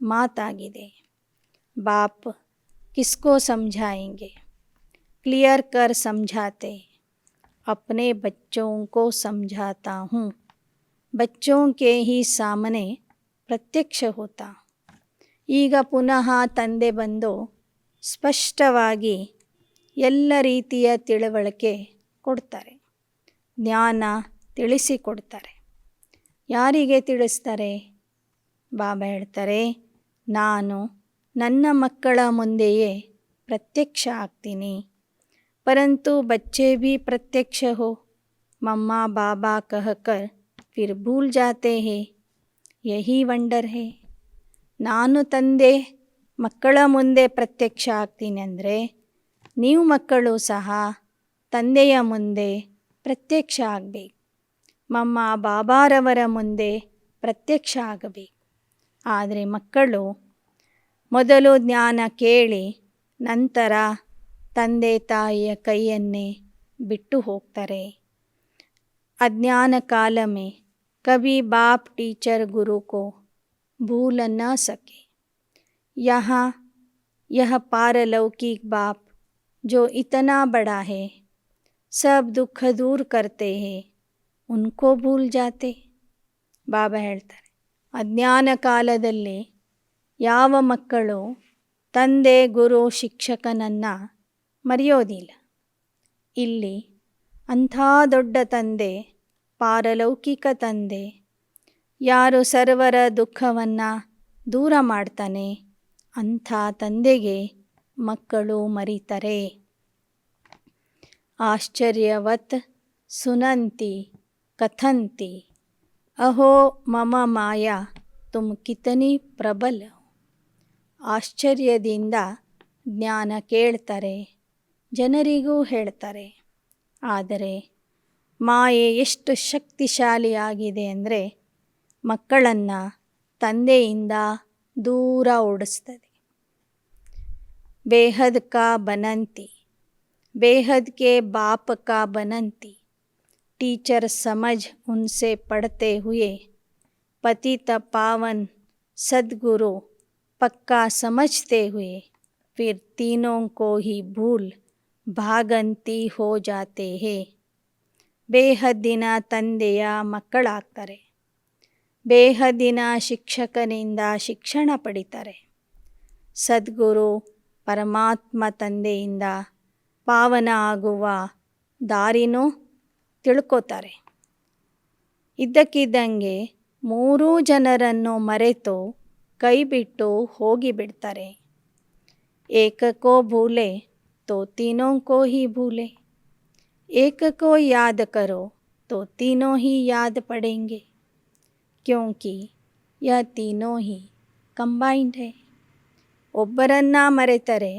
ಮಾತಾಗಿದೆ. ಬಾಪ್ ಕಿಸ್ಕೋ ಸಮझाएंगे, क्लियर कर समझाते, अपने बच्चों को समझाता हूँ, बच्चों के ही सामने ಪ್ರತ್ಯಕ್ಷ ಹೋತಾ. ಈಗ ಪುನಃ ತಂದೆ ಬಂದು ಸ್ಪಷ್ಟವಾಗಿ ಎಲ್ಲ ರೀತಿಯ ತಿಳುವಳಿಕೆ ಕೊಡ್ತಾರೆ, ಜ್ಞಾನ ತಿಳಿಸಿಕೊಡ್ತಾರೆ. ಯಾರಿಗೆ ತಿಳಿಸ್ತಾರೆ? ಬಾಬಾ ಹೇಳ್ತಾರೆ, ನಾನು ನನ್ನ ಮಕ್ಕಳ ಮುಂದೆಯೇ ಪ್ರತ್ಯಕ್ಷ ಆಗ್ತೀನಿ. ಪರಂತು ಬಚ್ಚೆ ಭೀ ಪ್ರತ್ಯಕ್ಷ ಹೋ, ಮಮ್ಮಾ ಬಾಬಾ ಕಹಕರ್ ಫಿರ್ ಭೂಲ್ ಜಾತೆ ಹೇ. ಯಹಿ ವಂಡರ್ ಹೇ. ನಾನು ತಂದೆ ಮಕ್ಕಳ ಮುಂದೆ ಪ್ರತ್ಯಕ್ಷ ಆಗ್ತೀನಿ ಅಂದರೆ ನೀವು ಮಕ್ಕಳು ಸಹ ತಂದೆಯ ಮುಂದೆ ಪ್ರತ್ಯಕ್ಷ ಆಗಬೇಕು. ಮಮ್ಮ ಬಾಬಾರವರ ಮುಂದೆ ಪ್ರತ್ಯಕ್ಷ ಆಗಬೇಕು. ಆದರೆ ಮಕ್ಕಳು ಮೊದಲು ಜ್ಞಾನ ಕೇಳಿ ನಂತರ ತಂದೆ ತಾಯಿಯ ಕೈಯನ್ನೇ ಬಿಟ್ಟು ಹೋಗ್ತಾರೆ. अज्ञान काल में कभी बाप टीचर गुरु को भूल न सके. यहाँ यह पारलौकिक बाप जो इतना बड़ा है, सब दुख दूर करते हैं, उनको भूल जाते. ಬಾಬಾ ಹೇಳ್ತಾರೆ, ಅಜ್ಞಾನ ಕಾಲದಲ್ಲಿ ಯಾವ ಮಕ್ಕಳು ತಂದೆ ಗುರು ಶಿಕ್ಷಕನನ್ನು ಮರೆಯೋದಿಲ್ಲ. ಇಲ್ಲಿ ಅಂಥ ದೊಡ್ಡ ತಂದೆ, ಪಾರಲೌಕಿಕ ತಂದೆ, ಯಾರು ಸರ್ವರ ದುಃಖವನ್ನು ದೂರ ಮಾಡ್ತಾನೆ ಅಂಥ ತಂದೆಗೆ ಮಕ್ಕಳು ಮರೀತಾರೆ. ಆಶ್ಚರ್ಯವತ್ ಸುನಂತಿ ಕಥಂತಿ ಅಹೋ ಮಮ ಮಾಯಾ ತುಮ್ ಕಿತನಿ ಪ್ರಬಲ. ಆಶ್ಚರ್ಯದಿಂದ ಜ್ಞಾನ ಕೇಳ್ತಾರೆ, ಜನರಿಗೂ ಹೇಳ್ತಾರೆ. ಆದರೆ ಮಾಯೆ ಎಷ್ಟು ಶಕ್ತಿಶಾಲಿಯಾಗಿದೆ ಅಂದರೆ ಮಕ್ಕಳನ್ನು ತಂದೆಯಿಂದ ದೂರ ಓಡಿಸ್ತದೆ. ಬೇಹದ್ ಕಾ ಬನಂತಿ, ಬೇಹದ್ ಕೆ ಬಾಪ್ ಕಾ ಬನಂತಿ. टीचर समझ उनसे पढ़ते हुए पतित पावन सद्गुरु पक्का समझते हुए फिर तीनों को ही भूल भागंती हो जाते हैं. ಬೇಹದ್ದಿನ ತಂದೆಯ ಮಕ್ಕಳಾಗ್ತಾರೆ. ಬೇಹದ್ದಿನ ಶಿಕ್ಷಕನಿಂದ ಶಿಕ್ಷಣ ಪಡಿತಾರೆ. ಸದ್ಗುರು ಪರಮಾತ್ಮ ತಂದೆಯಿಂದ ಪಾವನ ಆಗುವ ದಾರಿನೂ ತಿಳ್ಕೋತಾರೆ. ಇದ್ದಕ್ಕಿದ್ದಂಗೆ ಮೂರೂ ಜನರನ್ನು ಮರೆತು ಕೈ ಬಿಟ್ಟು ಹೋಗಿಬಿಡ್ತಾರೆ. ಏಕಕೋ ಭೂಲೆ ತೋ ತೀನೋं को ही भूले, एक को याद करो तो तीनों ही याद पड़ेंगे, क्योंकि यह तीनों ही ಕಂಬೈನ್ಡ್ है. ಒಬ್ಬರನ್ನು ಮರೆತರೆ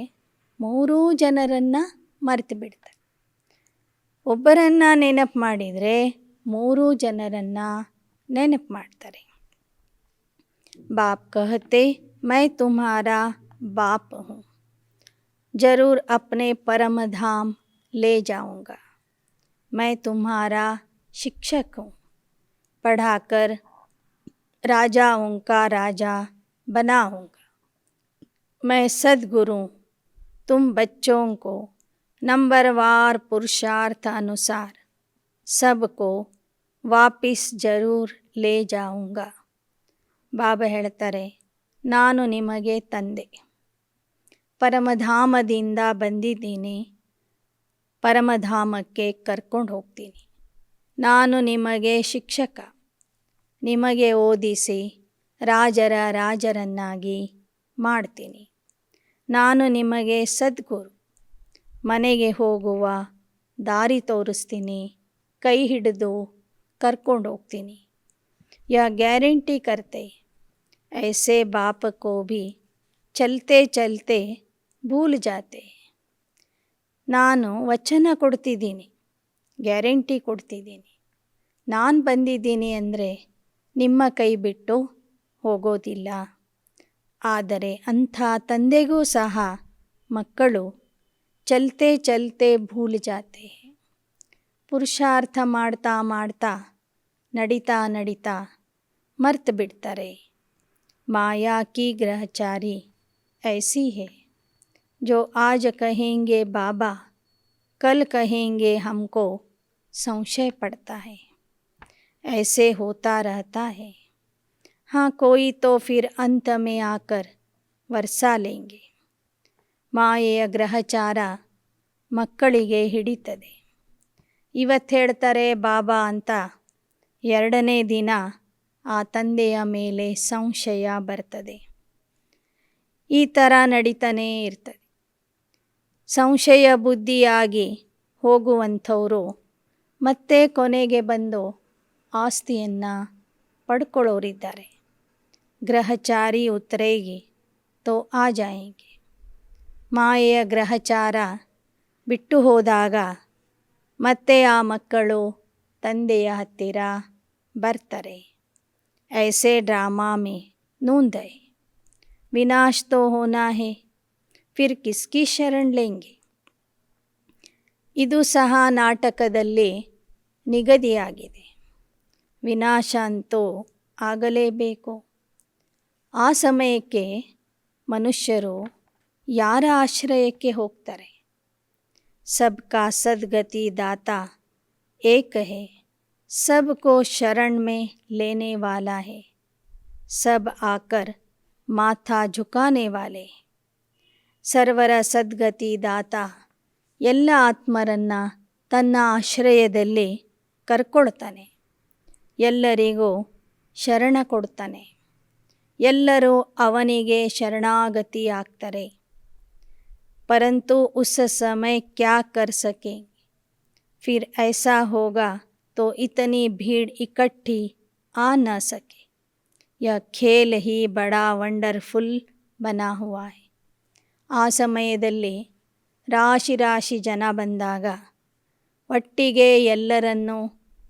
ಮೂರೂ ಜನರನ್ನು ಮರೆತು ಬಿಡ್ತಾರೆ. ಒಬ್ಬರನ್ನು ನೆನಪು ಮಾಡಿದರೆ ಮೂರೂ ಜನರನ್ನು ನೆನಪು ಮಾಡ್ತಾರೆ. ಬಾಪ್ ಕಹತೆ ಮೈ ತುಮ್ಹಾರಾ बाप हूँ, ज़रूर अपने परम धाम ले जाऊँगा। मैं तुम्हारा शिक्षक हूँ, पढ़ाकर राजाओं का राजा बनाऊँगा। मैं सद्गुरु, तुम बच्चों को नंबरवार पुरुषार्थ अनुसार सबको ವಾಪಸ್ ಜರೂರ್ ಲೇ ಜಾऊँगा. ಬಾಬಾ ಹೇಳ್ತಾರೆ, ನಾನು ನಿಮಗೆ ತಂದೆ, ಪರಮಧಾಮದಿಂದ ಬಂದಿದ್ದೀನಿ, ಪರಮಧಾಮಕ್ಕೆ ಕರ್ಕೊಂಡು ಹೋಗ್ತೀನಿ. ನಾನು ನಿಮಗೆ ಶಿಕ್ಷಕ, ನಿಮಗೆ ಓದಿಸಿ ರಾಜರನ್ನಾಗಿ ಮಾಡ್ತೀನಿ. ನಾನು ನಿಮಗೆ ಸದ್ಗುರು, ಮನೆಗೆ ಹೋಗುವ ದಾರಿ ತೋರಿಸ್ತೀನಿ, ಕೈ ಹಿಡಿದು ಕರ್ಕೊಂಡು ಹೋಗ್ತೀನಿ. ಯಾ ಗ್ಯಾರಂಟಿ करते ऐसे बाप को भी चलते चलते भूल जाते. ನಾನು ವಚನ ಕೊಡ್ತಿದ್ದೀನಿ, ಗ್ಯಾರಂಟಿ ಕೊಡ್ತಿದ್ದೀನಿ. ನಾನು ಬಂದಿದ್ದೀನಿ ಅಂದರೆ ನಿಮ್ಮ ಕೈ ಬಿಟ್ಟು ಹೋಗೋದಿಲ್ಲ. ಆದರೆ ಅಂಥ ತಂದೆಗೂ ಸಹ ಮಕ್ಕಳು ಚಲ್ತೆ ಚಲ್ತೆ ಭೂಲ್ ಜಾತೆ, ಪುರುಷಾರ್ಥ ಮಾಡ್ತಾ ಮಾಡ್ತಾ ನಡೀತಾ ನಡೀತಾ ಮರ್ತು ಬಿಡ್ತಾರೆ. ಮಾಯಾ ಕಿ ಗ್ರಹಚಾರಿ ऐसी है जो आज कहेंगे बाबा, कल कहेंगे हमको संशय पड़ता है. ऐसे होता रहता है. हाँ, कोई तो फिर अंत में आकर वर्षा लेंगे. ಮಾಯೆಯ ಗ್ರಹಚಾರ ಮಕ್ಕಳಿಗೆ ಹಿಡಿತದೆ. ಇವತ್ತು ಹೇಳ್ತಾರೆ ಬಾಬಾ ಅಂತ, ಎರಡನೇ ದಿನ ಆ ತಂದೆಯ ಮೇಲೆ ಸಂಶಯ ಬರ್ತದೆ. ಈ ಥರ ನಡೀತಾನೇ ಇರ್ತದೆ. ಸಂಶಯ ಬುದ್ಧಿಯಾಗಿ ಹೋಗುವಂಥವರು ಮತ್ತೆ ಕೊನೆಗೆ ಬಂದು ಆಸ್ತಿಯನ್ನು ಪಡ್ಕೊಳ್ಳೋರಿದ್ದಾರೆ. ಗ್ರಹಚಾರಿ ಉತ್ತರೇಗಿ ತೋ ಆ ಜಾಯೇಂಗೆ. ಮಾಯೆಯ ಗ್ರಹಚಾರ ಬಿಟ್ಟು ಹೋದಾಗ ಮತ್ತೆ ಆ ಮಕ್ಕಳು ತಂದೆಯ ಹತ್ತಿರ ಬರ್ತಾರೆ. ऐसे ड्रामा में नूंद है, विनाश तो होना है, फिर किसकी शरण लेंगे. ಇದು ಸಹ ನಾಟಕದಲ್ಲಿ ನಿಗದಿಯಾಗಿದೆ. ವಿನಾಶ ಅಂತೂ ಆಗಲೇಬೇಕು. ಆ ಸಮಯಕ್ಕೆ ಮನುಷ್ಯರು ಯಾರ ಆಶ್ರಯಕ್ಕೆ ಹೋಗ್ತಾರೆ? सबका सद्गति दाता एक है, सबको शरण में लेने वाला है, सब आकर माथा झुकाने वाले. ಸರ್ವರ ಸದ್ಗತಿ ದಾತ ಎಲ್ಲ ಆತ್ಮರನ್ನ ತನ್ನ ಆಶ್ರಯದಲ್ಲಿ ಕರ್ಕೊಳ್ತಾನೆ, ಎಲ್ಲರಿಗೂ ಶರಣ ಕೊಡ್ತಾನೆ, ಎಲ್ಲರೂ ಅವನಿಗೆ ಶರಣಾಗತಿ ಆಗ್ತಾರೆ. परंतु उस समय क्या कर सकेंगे? फिर ऐसा होगा तो इतनी भीड़ इकट्ठी आ न सके. यह खेल ही बड़ा ವಂಡರ್ಫುಲ್ बना हुआ है. ಆ ಸಮಯದಲ್ಲಿ ರಾಶಿ ರಾಶಿ ಜನ ಬಂದಾಗ ಒಟ್ಟಿಗೆ ಎಲ್ಲರನ್ನೂ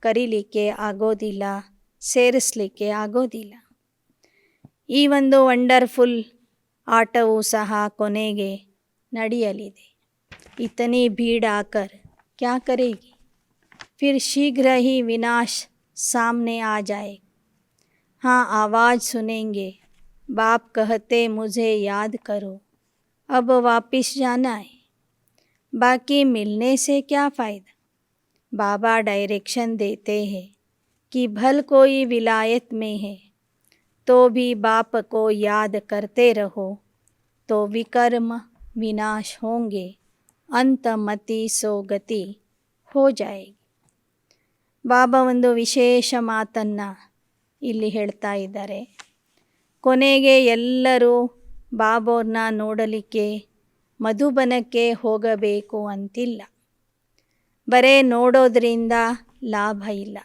ಕರೀಲಿಕ್ಕೆ ಆಗೋದಿಲ್ಲ, ಸೇರಿಸಲಿಕ್ಕೆ ಆಗೋದಿಲ್ಲ. ಈ ಒಂದು ವಂಡರ್ಫುಲ್ ಆಟವೂ ಸಹ ಕೊನೆಗೆ ನಡೆಯಲಿದೆ. इतनी भीड़ आकर क्या करेगी? फिर शीघ्र ही विनाश सामने आ जाए. हाँ, आवाज़ सुनेंगे, बाप कहते मुझे याद करो, अब वापस जाना है. बाकी मिलने से क्या फ़ायदा? बाबा डायरेक्शन देते हैं कि भल कोई विलायत में है तो भी बाप को याद करते रहो, तो विकर्म विनाश होंगे, ಅಂತಮತಿ ಸೋಗತಿ ಹೋ ಜಾಯೇಗಿ. ಬಾಬಾ ಒಂದು ವಿಶೇಷ ಮಾತನ್ನು ಇಲ್ಲಿ ಹೇಳ್ತಾ ಇದ್ದಾರೆ. ಕೊನೆಗೆ ಎಲ್ಲರೂ ಬಾಬೋರ್ನ ನೋಡಲಿಕ್ಕೆ ಮಧುಬನಕ್ಕೆ ಹೋಗಬೇಕು ಅಂತಿಲ್ಲ. ಬರೇ ನೋಡೋದ್ರಿಂದ ಲಾಭ ಇಲ್ಲ,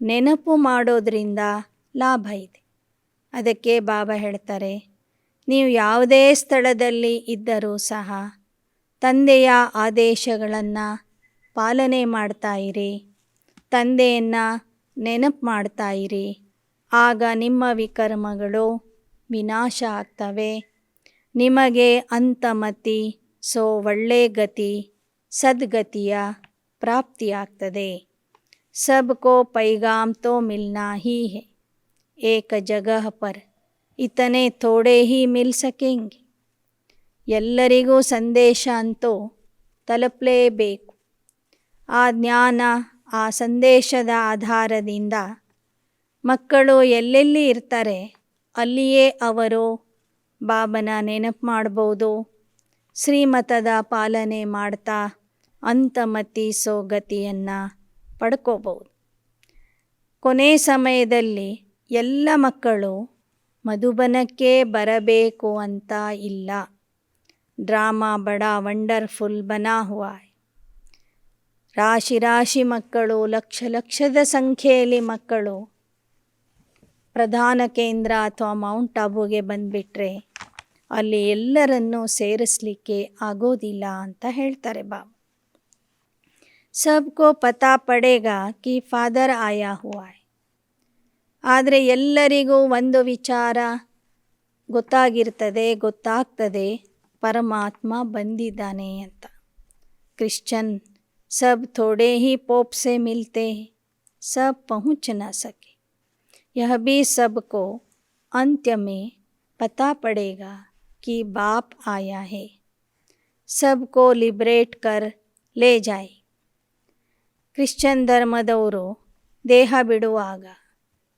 ನೆನಪು ಮಾಡೋದ್ರಿಂದ ಲಾಭ ಇದೆ. ಅದಕ್ಕೆ ಬಾಬಾ ಹೇಳ್ತಾರೆ, ನೀವು ಯಾವುದೇ ಸ್ಥಳದಲ್ಲಿ ಇದ್ದರೂ ಸಹ ತಂದೆಯ ಆದೇಶಗಳನ್ನು ಪಾಲನೆ ಮಾಡ್ತಾಯಿರಿ, ತಂದೆಯನ್ನು ನೆನಪು ಮಾಡ್ತಾಯಿರಿ. ಆಗ ನಿಮ್ಮ ವಿಕರ್ಮಗಳು ವಿನಾಶ ಆಗ್ತವೆ, ನಿಮಗೆ ಅಂತಮತಿ ಸೊ ಒಳ್ಳೆ ಗತಿ ಸದ್ಗತಿಯ ಪ್ರಾಪ್ತಿಯಾಗ್ತದೆ. सबको पैगाम तो मिलना ही है, एक जगह पर इतने थोड़े ही मिल सकेंगे. ಎಲ್ಲರಿಗೂ ಸಂದೇಶ ಅಂತೂ ತಲುಪಲೇಬೇಕು. ಆ ಜ್ಞಾನ ಆ ಸಂದೇಶದ ಆಧಾರದಿಂದ ಮಕ್ಕಳು ಎಲ್ಲೆಲ್ಲಿ ಇರ್ತಾರೆ ಅಲ್ಲಿಯೇ ಅವರು ಬಾಬನ ನೆನಪು ಮಾಡ್ಬೋದು. ಶ್ರೀಮತದ ಪಾಲನೆ ಮಾಡ್ತಾ ಅಂತಮತಿ ಸೋಗತಿಯನ್ನು ಪಡ್ಕೋಬೋದು. ಕೊನೆ ಸಮಯದಲ್ಲಿ ಎಲ್ಲ ಮಕ್ಕಳು ಮಧುಬನಕ್ಕೆ ಬರಬೇಕು ಅಂತ ಇಲ್ಲ. ಡ್ರಾಮಾ ಬಡಾ ವಂಡರ್ಫುಲ್ ಬನಾ ಹುವಾ ಹೈ. ರಾಶಿ ರಾಶಿ ಮಕ್ಕಳು, ಲಕ್ಷ ಲಕ್ಷದ ಸಂಖ್ಯೆಯಲ್ಲಿ ಮಕ್ಕಳು ಪ್ರಧಾನ ಕೇಂದ್ರ ಅಥವಾ ಮೌಂಟ್ ಆಬುಗೆ ಬಂದುಬಿಟ್ರೆ ಅಲ್ಲಿ ಎಲ್ಲರನ್ನೂ ಸೇರಿಸಲಿಕ್ಕೆ ಆಗೋದಿಲ್ಲ ಅಂತ ಹೇಳ್ತಾರೆ ಬಾಬಾ. सबको पता पड़ेगा कि ಫಾದರ್ ಆಯಾ ಹುವಾ ಹೈ. ಆದರೆ ಎಲ್ಲರಿಗೂ ಒಂದು ವಿಚಾರ ಗೊತ್ತಾಗ್ತದೆ, ಪರಮಾತ್ಮ ಬಂದಿದ್ದಾನೆ ಅಂತ. ಕ್ರಿಶ್ಚನ್ ಸಬ್ ಥೋಡೆ ಹಿ ಪೋಪ್ ಸೆ ಮಿಲ್ತೆ ಸಬ್ ಪಹುಂಚ ನ ಸಕೆ. ಯಹ ಭಿ ಸಬ್ಕೋ ಅಂತ್ಯ में पता पड़ेगा कि बाप आया है, सबको लिबरेट कर ले जाए. ಕ್ರಿಶ್ಚನ್ ಧರ್ಮದವರು ದೇಹ ಬಿಡುವಾಗ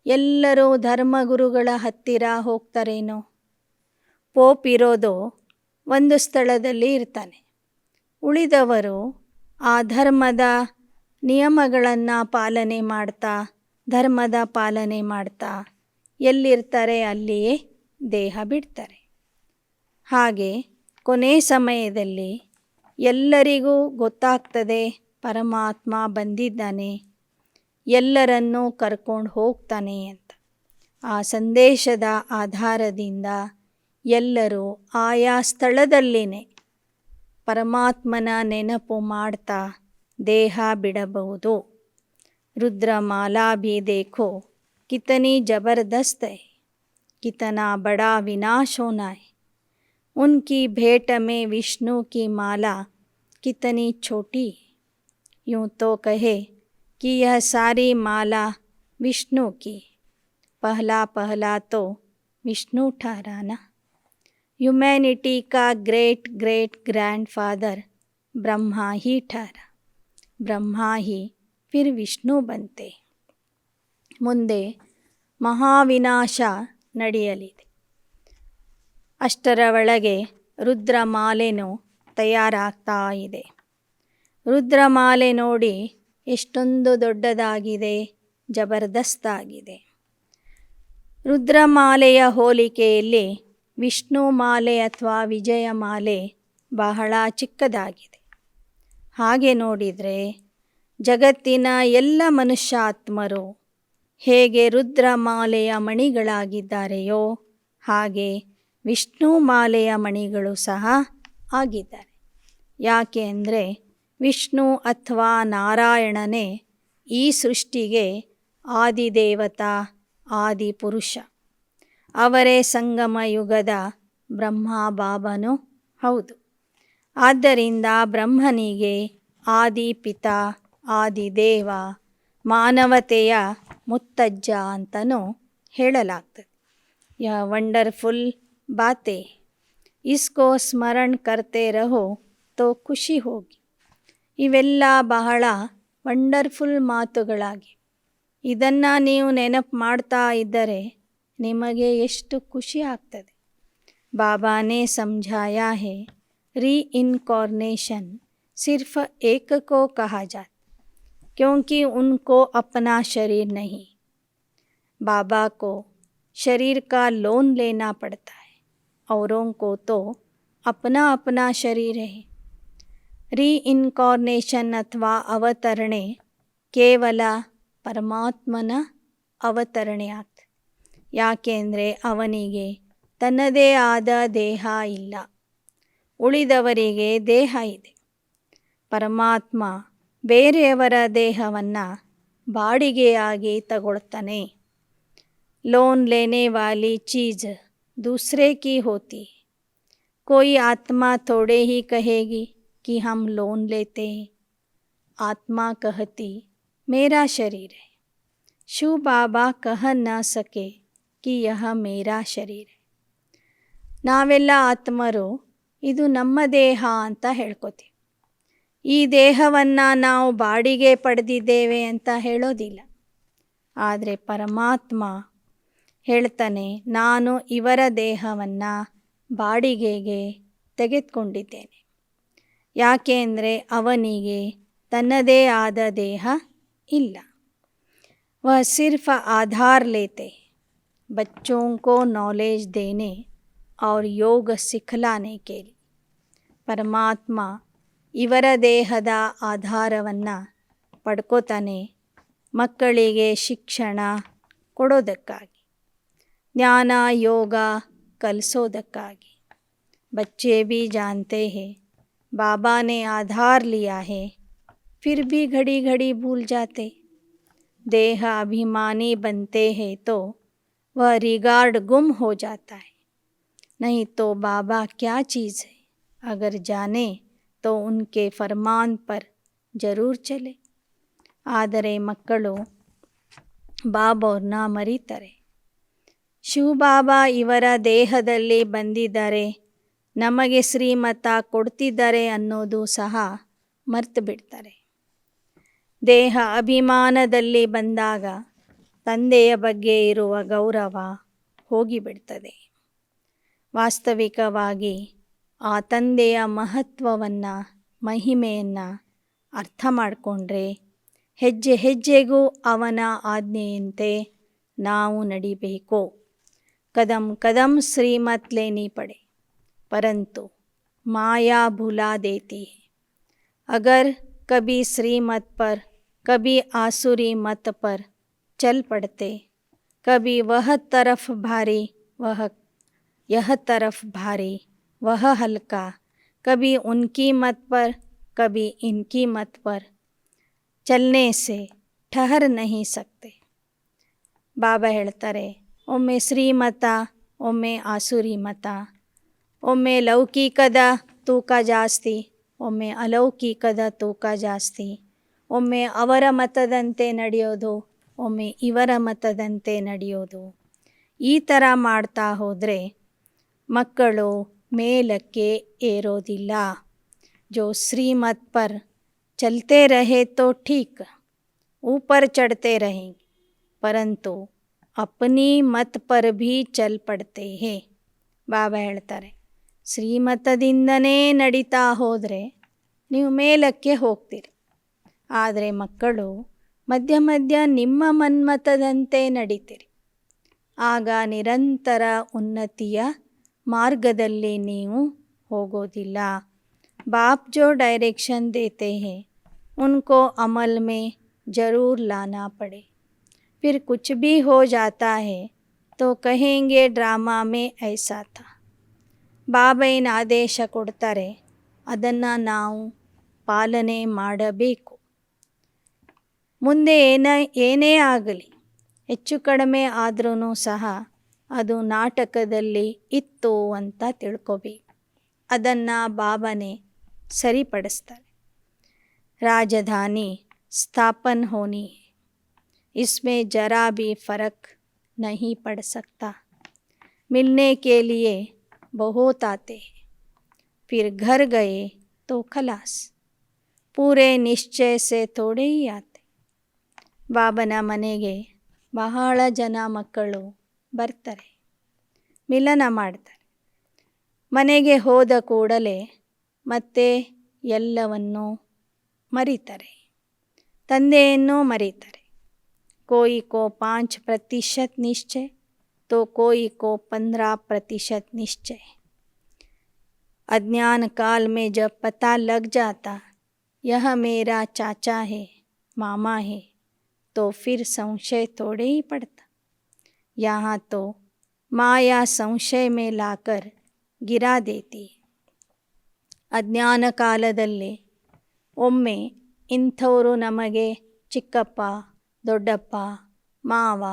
ಎಲ್ಲರೂ ಧರ್ಮಗುರುಗಳ ಹತ್ತಿರ ಹೋಗ್ತಾರೇನೋ. ಪೋಪ್ ಇರೋದು ಒಂದು ಸ್ಥಳದಲ್ಲಿ ಇರ್ತಾನೆ, ಉಳಿದವರು ಆ ಧರ್ಮದ ನಿಯಮಗಳನ್ನು ಧರ್ಮದ ಪಾಲನೆ ಮಾಡ್ತಾ ಎಲ್ಲಿರ್ತಾರೆ ಅಲ್ಲಿಯೇ ದೇಹ ಬಿಡ್ತಾರೆ. ಹಾಗೆ ಕೊನೆ ಸಮಯದಲ್ಲಿ ಎಲ್ಲರಿಗೂ ಗೊತ್ತಾಗ್ತದೆ ಪರಮಾತ್ಮ ಬಂದಿದ್ದಾನೆ, ಎಲ್ಲರನ್ನೂ ಕರ್ಕೊಂಡು ಹೋಗ್ತಾನೆ ಅಂತ. ಆ ಸಂದೇಶದ ಆಧಾರದಿಂದ ಎಲ್ಲರೂ ಆಯಾ ಸ್ಥಳದಲ್ಲಿನೇ ಪರಮಾತ್ಮನ ನೆನಪು ಮಾಡ್ತಾ ದೇಹ ಬಿಡಬಹುದು. रुद्रमाला भी देखो कितनी ज़बरदस्त है, कितना बड़ा विनाश होना है. उनकी भेंट में विष्णु की माला कितनी छोटी है. यूँ तो कहे कि यह सारी माला विष्णु की. पहला तो विष्णु ठहराना. ह्यूमैनिटी का ग्रेट ग्रेट ग्रैंडफादर ब्रह्मा ही ठहरा. ब्रह्मा ही फिर ವಿಷ್ಣು ಬಂತೆ. ಮುಂದೆ ಮಹಾವಿನಾಶ ನಡೆಯಲಿದೆ. ಅಷ್ಟರ ಒಳಗೆ ರುದ್ರಮಾಲೆನೂ ತಯಾರಾಗ್ತಾ ಇದೆ. ರುದ್ರಮಾಲೆ ನೋಡಿ ಎಷ್ಟೊಂದು ದೊಡ್ಡದಾಗಿದೆ, ಜಬರ್ದಸ್ತಾಗಿದೆ. ರುದ್ರಮಾಲೆಯ ಹೋಲಿಕೆಯಲ್ಲಿ ವಿಷ್ಣು ಮಾಲೆ ಅಥವಾ ವಿಜಯ ಮಾಲೆ ಬಹಳ ಚಿಕ್ಕದಾಗಿದೆ. ಹಾಗೆ ನೋಡಿದರೆ ಜಗತ್ತಿನ ಎಲ್ಲ ಮನುಷ್ಯಾತ್ಮರು ಹೇಗೆ ರುದ್ರಮಾಲೆಯ ಮಣಿಗಳಾಗಿದ್ದಾರೆಯೋ ಹಾಗೆ ವಿಷ್ಣು ಮಾಲೆಯ ಮಣಿಗಳು ಸಹ ಆಗಿದ್ದಾರೆ. ಯಾಕೆ ಅಂದರೆ ವಿಷ್ಣು ಅಥವಾ ನಾರಾಯಣನೇ ಈ ಸೃಷ್ಟಿಗೆ ಆದಿದೇವತಾ ಆದಿಪುರುಷ. ಅವರೇ ಸಂಗಮ ಯುಗದ ಬ್ರಹ್ಮ ಬಾಬನೂ ಹೌದು. ಆದ್ದರಿಂದ ಬ್ರಹ್ಮನಿಗೆ ಆದಿಪಿತ, ಆದಿದೇವ, ಮಾನವತೆಯ ಮುತ್ತಜ್ಜ ಅಂತಲೂ ಹೇಳಲಾಗ್ತದೆ. ಯಹ ವಂಡರ್ಫುಲ್ ಬಾತೆ ಇಸ್ಕೋ ಸ್ಮರಣ ಕರ್ತೆ ರಹೋ ತೋ ಖುಷಿ ಹೋಗಿ. ಇವೆಲ್ಲ ಬಹಳ ವಂಡರ್ಫುಲ್ ಮಾತುಗಳಾಗಿ, ಇದನ್ನು ನೀವು ನೆನಪು ಮಾಡ್ತಾ ಇದ್ದರೆ ನಿಮಗೆ ಎಷ್ಟು ಖುಷಿ ಆಗ್ತದೆ. ಬಾಬಾನೇ ಸಮझाया है रीइनकॉर्नेशन सिर्फ एक को कहा जाता क्योंकि उनको अपना शरीर नहीं. बाबा को शरीर का लोन लेना पड़ता है, औरों को तो अपना अपना शरीर है. रीइनकॉर्नेशन अथवा ಅವತರಣೆ ಕೇವಲ ಪರಮಾತ್ಮನ ಅವತರಣೆ ಆಗ್ತದೆ. ಯಾಕೆ ಅಂದರೆ ಅವನಿಗೆ ತನ್ನದೇ ಆದ ದೇಹ ಇಲ್ಲ, ಉಳಿದವರಿಗೆ ದೇಹ ಇದೆ. ಪರಮಾತ್ಮ ಬೇರೆಯವರ ದೇಹವನ್ನು ಬಾಡಿಗೆಯಾಗಿ ತಗೊಳ್ತಾನೆ. ಲೋನ್ ಲೇನೆ ವಾಲಿ ಚೀಜ್ ದೂಸರೆ ಕಿ ಹೋತಿ. कोई आत्मा थोड़े ही कहेगी कि हम लोन लेते हैं. आत्मा कहती मेरा शरीर है. ಶಿವ ಬಾಬಾ ಕಹ ನ ಸಕೆ ಕಿ ಯಹ ಮೇರಾ ಶರೀರ. ನಾವೆಲ್ಲ ಆತ್ಮರು ಇದು ನಮ್ಮ ದೇಹ ಅಂತ ಹೇಳ್ಕೊತೀವಿ. ಈ ದೇಹವನ್ನು ನಾವು ಬಾಡಿಗೆ ಪಡೆದಿದ್ದೇವೆ ಅಂತ ಹೇಳೋದಿಲ್ಲ. ಆದರೆ ಪರಮಾತ್ಮ ಹೇಳ್ತಾನೆ, ನಾನು ಇವರ ದೇಹವನ್ನು ಬಾಡಿಗೆಗೆ ತೆಗೆದುಕೊಂಡಿದ್ದೇನೆ. ಯಾಕೆ ಅಂದರೆ ಅವನಿಗೆ ತನ್ನದೇ ಆದ ದೇಹ ಇಲ್ಲ. वह सिर्फ आधार लेते, बच्चों को नॉलेज देने और योग सिखलाने के लिए. ಪರಮಾತ್ಮ ಇವರ ದೇಹದ ಆಧಾರವನ್ನು ಪಡ್ಕೋತಾನೆ ಮಕ್ಕಳಿಗೆ ಶಿಕ್ಷಣ ಕೊಡೋದಕ್ಕಾಗಿ, ಜ್ಞಾನ ಯೋಗ ಕಲಿಸೋದಕ್ಕಾಗಿ. बच्चे भी जानते हैं बाबा ने आधार लिया है, फिर भी घड़ी घड़ी भूल जाते. देह अभिमानी बनते हैं तो वह रिगार्ड गुम हो जाता है. नहीं तो बाबा क्या चीज़ है, अगर जाने तो उनके फरमान पर जरूर चले. ಆದರೆ ಮಕ್ಕಳು ಬಾಬಾವ್ರನ್ನ ಮರೀತಾರೆ. ಶಿವಬಾಬಾ ಇವರ ದೇಹದಲ್ಲಿ ಬಂದಿದ್ದಾರೆ, ನಮಗೆ ಶ್ರೀಮತ ಕೊಡ್ತಿದ್ದಾರೆ ಅನ್ನೋದು ಸಹ ಮರ್ತು ಬಿಡ್ತಾರೆ. ದೇಹ ಅಭಿಮಾನದಲ್ಲಿ ಬಂದಾಗ ತಂದೆಯ ಬಗ್ಗೆ ಇರುವ ಗೌರವ ಹೋಗಿಬಿಡ್ತದೆ. ವಾಸ್ತವಿಕವಾಗಿ ಆ ತಂದೆಯ ಮಹತ್ವವನ್ನು ಮಹಿಮೆಯನ್ನು ಅರ್ಥ ಮಾಡಿಕೊಂಡ್ರೆ ಹೆಜ್ಜೆ ಹೆಜ್ಜೆಗೂ ಅವನ ಆಜ್ಞೆಯಂತೆ ನಾವು ನಡಿಬೇಕು. ಕದಂ ಕದಂ ಶ್ರೀಮತ್ ಲೇನಿ ಪಡೆ ಪರಂತು ಮಾಯಾ ಭುಲಾ ದೇತಿ ಹೈ. ಅಗರ್ ಕಭಿ श्रीमत पर कभी आसुरी मत पर चल पड़ते, कभी वह तरफ भारी वह यह तरफ भारी वह हल्का, कभी उनकी मत पर कभी इनकी मत पर चलने से ठहर नहीं सकते. ಬಾಬಾ ಹೇಳ್ತಾರೆ, ಒಮ್ಮೆ ಶ್ರೀಮತ, ಒಮ್ಮೆ ಆಸುರಿ ಮತ, ಒಮ್ಮೆ ಲೌಕಿಕದ ತೂಕ ಜಾಸ್ತಿ, ಒಮ್ಮೆ ಅಲೌಕಿಕದ ತೂಕ ಜಾಸ್ತಿ, ಒಮ್ಮೆ ಅವರ ಮತದಂತೆ ನಡೆಯೋದು, ಒಮ್ಮೆ ಇವರ ಮತದಂತೆ ನಡೆಯೋದು. ಈ ಥರ ಮಾಡ್ತಾ ಹೋದರೆ ಮಕ್ಕಳು ಮೇಲಕ್ಕೆ ಏರೋದಿಲ್ಲ. जो श्रीमत पर चलते रहे तो ठीक, ऊपर चढ़ते रहेंगे, परंतु अपनी मत पर भी चल पड़ते हैं. ಬಾಬಾ ಹೇಳ್ತಾರೆ, ಶ್ರೀಮತದಿಂದನೇ ನಡೀತಾ ಹೋದರೆ ನೀವು ಮೇಲಕ್ಕೆ ಹೋಗ್ತೀರಿ. ಆದರೆ ಮಕ್ಕಳು ಮಧ್ಯ ಮಧ್ಯ ನಿಮ್ಮ ಮನ್ಮತದಂತೆ ನಡೀತೀರಿ. ಆಗ ನಿರಂತರ ಉನ್ನತಿಯ ಮಾರ್ಗದಲ್ಲಿ ನೀವು ಹೋಗೋದಿಲ್ಲ. बाप जो डायरेक्शन देते हैं उनको अमल में ज़रूर लाना पड़े. फिर कुछ भी हो जाता है तो कहेंगे ड्रामा में ऐसा था. ಬಾಬಾ ಏನು ಆದೇಶ ಕೊಡ್ತಾರೆ ಅದನ್ನು ನಾವು ಪಾಲನೆ ಮಾಡಬೇಕು. ಮುಂದೆ ಏನೇ ಆಗಲಿ, ಹೆಚ್ಚು ಕಡಿಮೆ ಆದ್ರೂ ಸಹ ಅದು ನಾಟಕದಲ್ಲಿ ಇತ್ತು ಅಂತ ತಿಳ್ಕೊಬೇಕು. ಅದನ್ನು ಬಾಬಾನೇ ಸರಿಪಡಿಸ್ತಾರೆ. राजधानी स्थापन होनी है, इसमें जरा भी फ़र्क नहीं पड़ सकता. मिलने के लिए बहुत आते हैं, फिर घर गए तो खलास, पूरे निश्चय से थोड़े ही आते. ಬಾಬನ ಮನೆಗೆ ಬಹಳ ಜನ ಮಕ್ಕಳು ಬರ್ತಾರೆ, ಮಿಲನ ಮಾಡ್ತಾರೆ. ಮನೆಗೆ ಹೋದ ಕೂಡಲೇ ಮತ್ತೆ ಎಲ್ಲವನ್ನೂ ಮರೀತಾರೆ, ತಂದೆಯನ್ನು ಮರೀತಾರೆ. कोई को 5% निश्चय तो कोई को 15% निश्चय. अज्ञान काल में जब पता लग जाता यह मेरा चाचा है, मामा है, तो फिर संशय थोड़े ही पड़ता. यहाँ तो माया संशय में लाकर गिरा देती. ಅಜ್ಞಾನ ಕಾಲದಲ್ಲಿ ಒಮ್ಮೆ ಇಂಥವರು ನಮಗೆ ಚಿಕ್ಕಪ್ಪ, ದೊಡ್ಡಪ್ಪ, ಮಾವ,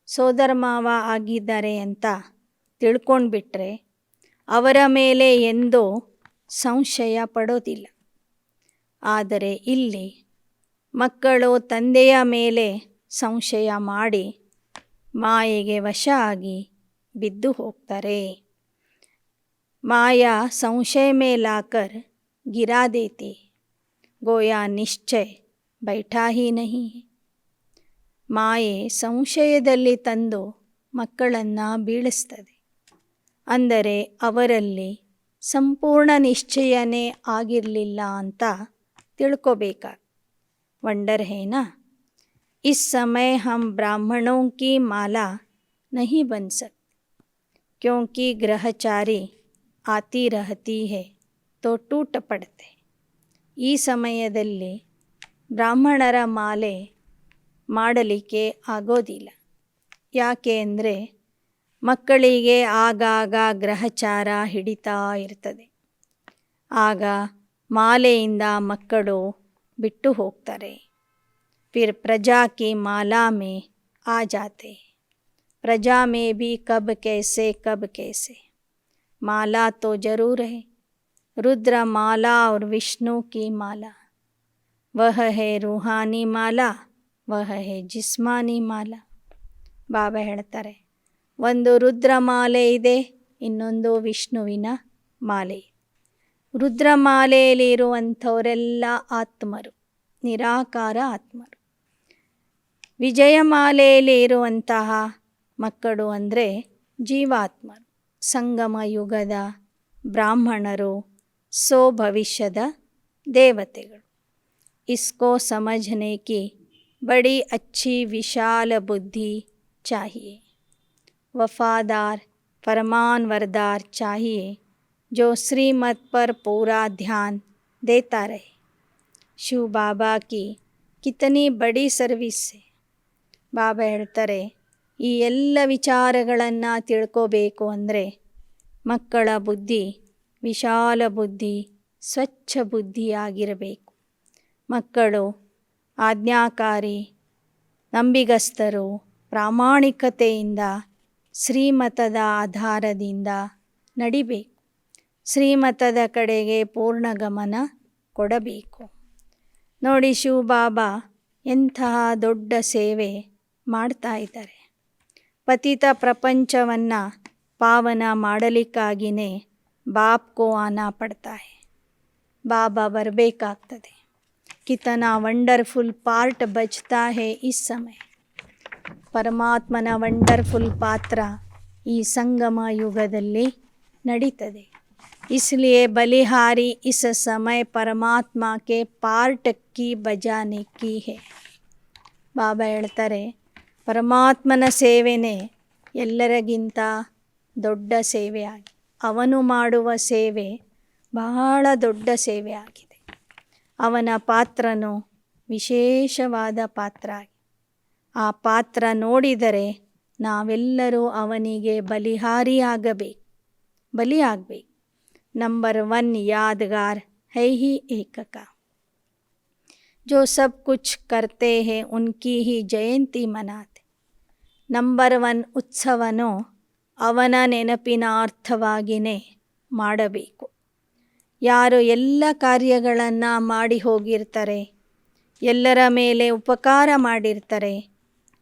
ಸೋದರ ಮಾವ ಆಗಿದ್ದಾರೆ ಅಂತ ತಿಳ್ಕೊಂಡ್ಬಿಟ್ರೆ ಅವರ ಮೇಲೆ ಎಂದೂ ಸಂಶಯ ಪಡೋದಿಲ್ಲ. ಆದರೆ ಇಲ್ಲಿ ಮಕ್ಕಳು ತಂದೆಯ ಮೇಲೆ ಸಂಶಯ ಮಾಡಿ ಮಾಯೆಗೆ ವಶ ಆಗಿ ಬಿದ್ದು ಹೋಗ್ತಾರೆ. ಮಾಯಾ ಸಂಶಯ में लाकर गिरा देती, गोया निश्चय बैठा ही नहीं है. ಮಾಯೆ ಸಂಶಯದಲ್ಲಿ ತಂದು ಮಕ್ಕಳನ್ನು ಬೀಳಿಸ್ತದೆ. ಅಂದರೆ ಅವರಲ್ಲಿ ಸಂಪೂರ್ಣ ನಿಶ್ಚಯನೇ ಆಗಿರಲಿಲ್ಲ ಅಂತ ತಿಳ್ಕೋಬೇಕಾಗ. ವಂಡರ್ है ना. इस समय हम ब्राह्मणों की माला नहीं बन सकते क्योंकि ग्रहचारी आती रहती है तो टूट पड़ते. ಈ ಸಮಯದಲ್ಲಿ ಬ್ರಾಹ್ಮಣರ ಮಾಲೆ ಮಾಡಲಿಕ್ಕೆ ಆಗೋದಿಲ್ಲ. ಯಾಕೆ ಅಂದರೆ ಮಕ್ಕಳಿಗೆ ಆಗಾಗ ಗ್ರಹಚಾರ ಹಿಡಿತಾ ಇರ್ತದೆ. ಆಗ ಮಾಲೆಯಿಂದ ಮಕ್ಕಳು ಬಿಟ್ಟು ಹೋಗ್ತಾರೆ. फिर प्रजा की माला में आ जाते. प्रजा में भी कब कैसे माला तो जरूर है. रुद्र माला और विष्णु की माला, वह है रूहानी माला, वह है जिस्मानी माला. ಬಾಬಾ ಹೇಳ್ತಾರೆ, ಒಂದು ರುದ್ರ ಮಾಲೆ ಇದೆ, ಇನ್ನೊಂದು ವಿಷ್ಣುವಿನ ಮಾಲೆ. ರುದ್ರಮಾಲೆಯಲ್ಲಿ ಇರುವಂಥವರೆಲ್ಲ ಆತ್ಮರು, ನಿರಾಕಾರ ಆತ್ಮರು. ವಿಜಯಮಾಲೆಯಲ್ಲಿ ಇರುವಂತಹ ಮಕ್ಕಳು ಅಂದರೆ ಜೀವಾತ್ಮರು, ಸಂಗಮ ಯುಗದ ಬ್ರಾಹ್ಮಣರು, ಸೋ ಭವಿಷ್ಯದ ದೇವತೆಗಳು. इसको समझने की बड़ी अच्छी विशाल बुद्धि चाहिए. वफादार फरमानवरदार चाहिए जो श्रीमत पर पूरा ध्यान देता रहे. शिव बाबा की कितनी बड़ी सर्विस है. ಬಾಬಾ ಹೇಳ್ತಾರೆ, ಈ ಎಲ್ಲ ವಿಚಾರಗಳನ್ನು ತಿಳ್ಕೋಬೇಕು ಅಂದರೆ ಮಕ್ಕಳ ಬುದ್ಧಿ ವಿಶಾಲ ಬುದ್ಧಿ, ಸ್ವಚ್ಛ ಬುದ್ಧಿಯಾಗಿರಬೇಕು. ಮಕ್ಕಳು ಆಜ್ಞಾಕಾರಿ, ನಂಬಿಗಸ್ತರು, ಪ್ರಾಮಾಣಿಕತೆಯಿಂದ ಶ್ರೀಮತದ ಆಧಾರದಿಂದ ನಡಿಬೇಕು. ಶ್ರೀಮತದ ಕಡೆಗೆ ಪೂರ್ಣ ಗಮನ ಕೊಡಬೇಕು. ನೋಡಿ, ಶಿವಬಾಬಾ ಎಂತಹ ದೊಡ್ಡ ಸೇವೆ ಮಾಡ್ತಾ ಇದ್ದಾರೆ. ಪತಿತ ಪ್ರಪಂಚವನ್ನು ಪಾವನ ಮಾಡಲಿಕ್ಕಾಗಿಯೇ ಬಾಪ್ಕೋ ಆನಾ ಪಡ್ತಾ ಹೈ. ಬಾಬಾ ಬರಬೇಕಾಗ್ತದೆ. ಕಿತನಾ ವಂಡರ್ಫುಲ್ ಪಾರ್ಟ್ ಬಚ್ತಾ ಹೈ ಇಸ್ ಸಮಯ. ಪರಮಾತ್ಮನ ವಂಡರ್ಫುಲ್ ಪಾತ್ರ ಈ ಸಂಗಮ ಯುಗದಲ್ಲಿ ನಡೀತದೆ. इसलिए बलिहारी इस समय परमात्मा के पार्ट की बजाने की है. ಬಾಬಾ ಹೇಳ್ತಾರೆ, ಪರಮಾತ್ಮನ ಸೇವೆನೇ ಎಲ್ಲರಿಗಿಂತ ದೊಡ್ಡ ಸೇವೆಯಾಗಿ, ಅವನು ಮಾಡುವ ಸೇವೆ ಬಹಳ ದೊಡ್ಡ ಸೇವೆ ಆಗಿದೆ. ಅವನ ಪಾತ್ರನು ವಿಶೇಷವಾದ ಪಾತ್ರ ಆಗಿದೆ. ಆ ಪಾತ್ರ ನೋಡಿದರೆ ನಾವೆಲ್ಲರೂ ಅವನಿಗೆ ಬಲಿಯಾಗಬೇಕು. नंबर 1 यादगार है ही एक का. जो सब कुछ करते हैं उनकी ही जयंती मनाते. ನಂಬರ್ 1 ಉತ್ಸವನು ಅವನ ನೆನಪಿನ ಅರ್ಥವಾಗಿಯೇ ಮಾಡಬೇಕು. ಯಾರು ಎಲ್ಲ ಕಾರ್ಯಗಳನ್ನು ಮಾಡಿ ಹೋಗಿರ್ತಾರೆ, ಎಲ್ಲರ ಮೇಲೆ ಉಪಕಾರ ಮಾಡಿರ್ತಾರೆ,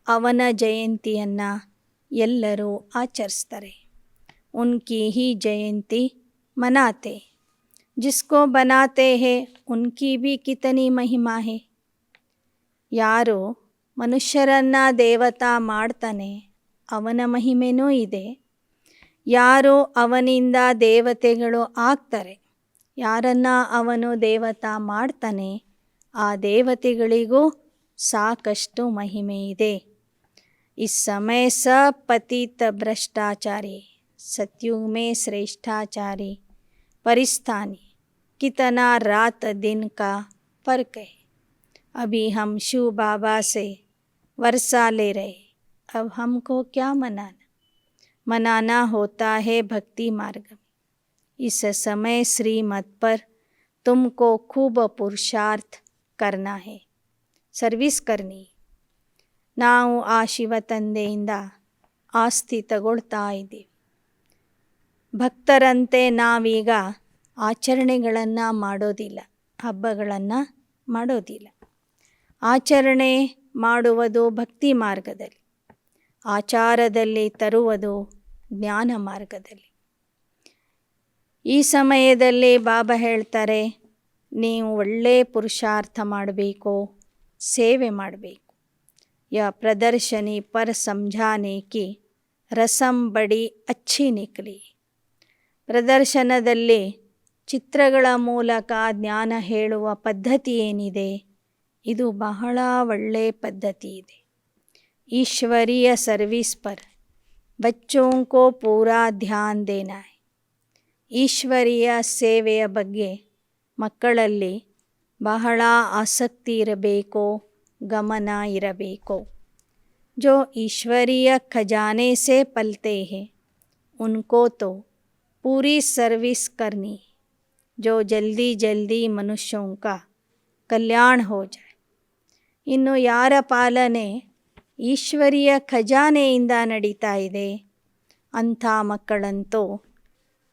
ಅವನ ಜಯಂತಿಯನ್ನು ಎಲ್ಲರೂ ಆಚರಿಸ್ತಾರೆ. ಉನ್ಕಿ ಹಿ ಜಯಂತಿ मनाते. जिसको बनाते हैं उनकी भी कितनी महिमा है. ಯಾರು ಮನುಷ್ಯರನ್ನು ದೇವತಾ ಮಾಡ್ತಾನೆ ಅವನ ಮಹಿಮೆನೂ ಇದೆ. ಯಾರು ಅವನಿಂದ ದೇವತೆಗಳು ಆಗ್ತಾರೆ, ಯಾರನ್ನ ಅವನು ದೇವತಾ ಮಾಡ್ತಾನೆ ಆ ದೇವತೆಗಳಿಗೂ ಸಾಕಷ್ಟು ಮಹಿಮೆ ಇದೆ. इस समय सब पतित भ्रष्टाचारी, सतयुग में श्रेष्ठाचारी परिस्थानी, कितना रात दिन का फर्क है. अभी हम शिव बाबा से वर्षा ले रहे, अब हमको क्या मनाना होता है भक्ति मार्ग में. इस समय श्रीमत पर तुमको खूब पुरुषार्थ करना है, सर्विस करनी. ನಾವು ಆ ಶಿವ ತಂದೆಯಿಂದ ಆಸ್ತಿ ತಗೊಳ್ತಾ ಇದ್ದೀವಿ. ಭಕ್ತರಂತೆ ನಾವೀಗ ಆಚರಣೆಗಳನ್ನು ಮಾಡೋದಿಲ್ಲ, ಹಬ್ಬಗಳನ್ನು ಮಾಡೋದಿಲ್ಲ. ಆಚರಣೆ ಮಾಡುವುದು ಭಕ್ತಿ ಮಾರ್ಗದಲ್ಲಿ, ಆಚಾರದಲ್ಲಿ ತರುವುದು ಜ್ಞಾನ ಮಾರ್ಗದಲ್ಲಿ. ಈ ಸಮಯದಲ್ಲಿ ಬಾಬಾ ಹೇಳ್ತಾರೆ, ನೀವು ಒಳ್ಳೆಯ ಪುರುಷಾರ್ಥ ಮಾಡಬೇಕು, ಸೇವೆ ಮಾಡಬೇಕು. ಯಾ ಪ್ರದರ್ಶನಿ ಪರ್ ಸಮझाने की ರಸಂ ಬಡಿ ಅಚ್ಚಿ ನಿಕ್ಲಿ. ಪ್ರದರ್ಶನದಲ್ಲಿ ಚಿತ್ರಗಳ ಮೂಲಕ ಜ್ಞಾನ ಹೇಳುವ ಪದ್ಧತಿ ಏನಿದೆ, ಇದು ಬಹಳ ಒಳ್ಳೆಯ ಪದ್ಧತಿ ಇದೆ. ಈಶ್ವರೀಯ ಸರ್ವಿಸ್ ಪರ್ ಬಚ್ಚೋಂ ಕೋ ಪೂರಾ ಧ್ಯಾನ್ ದೇನಾ ಹೈ. ಈಶ್ವರೀಯ ಸೇವೆಯ ಬಗ್ಗೆ ಮಕ್ಕಳಲ್ಲಿ ಬಹಳ ಆಸಕ್ತಿ ಇರಬೇಕು, ಗಮನ ಇರಬೇಕು. जो ईश्वरीय खजाने से पलते हैं उनको तो पूरी सर्विस करनी, जो जल्दी जल्दी मनुष्यों का कल्याण हो जाए. ಇನ್ನು ಯಾರ ಪಾಲನೆ ಈಶ್ವರೀಯ ಖಜಾನೆಯಿಂದ ನಡೀತಾ ಇದೆ ಅಂಥ ಮಕ್ಕಳಂತೂ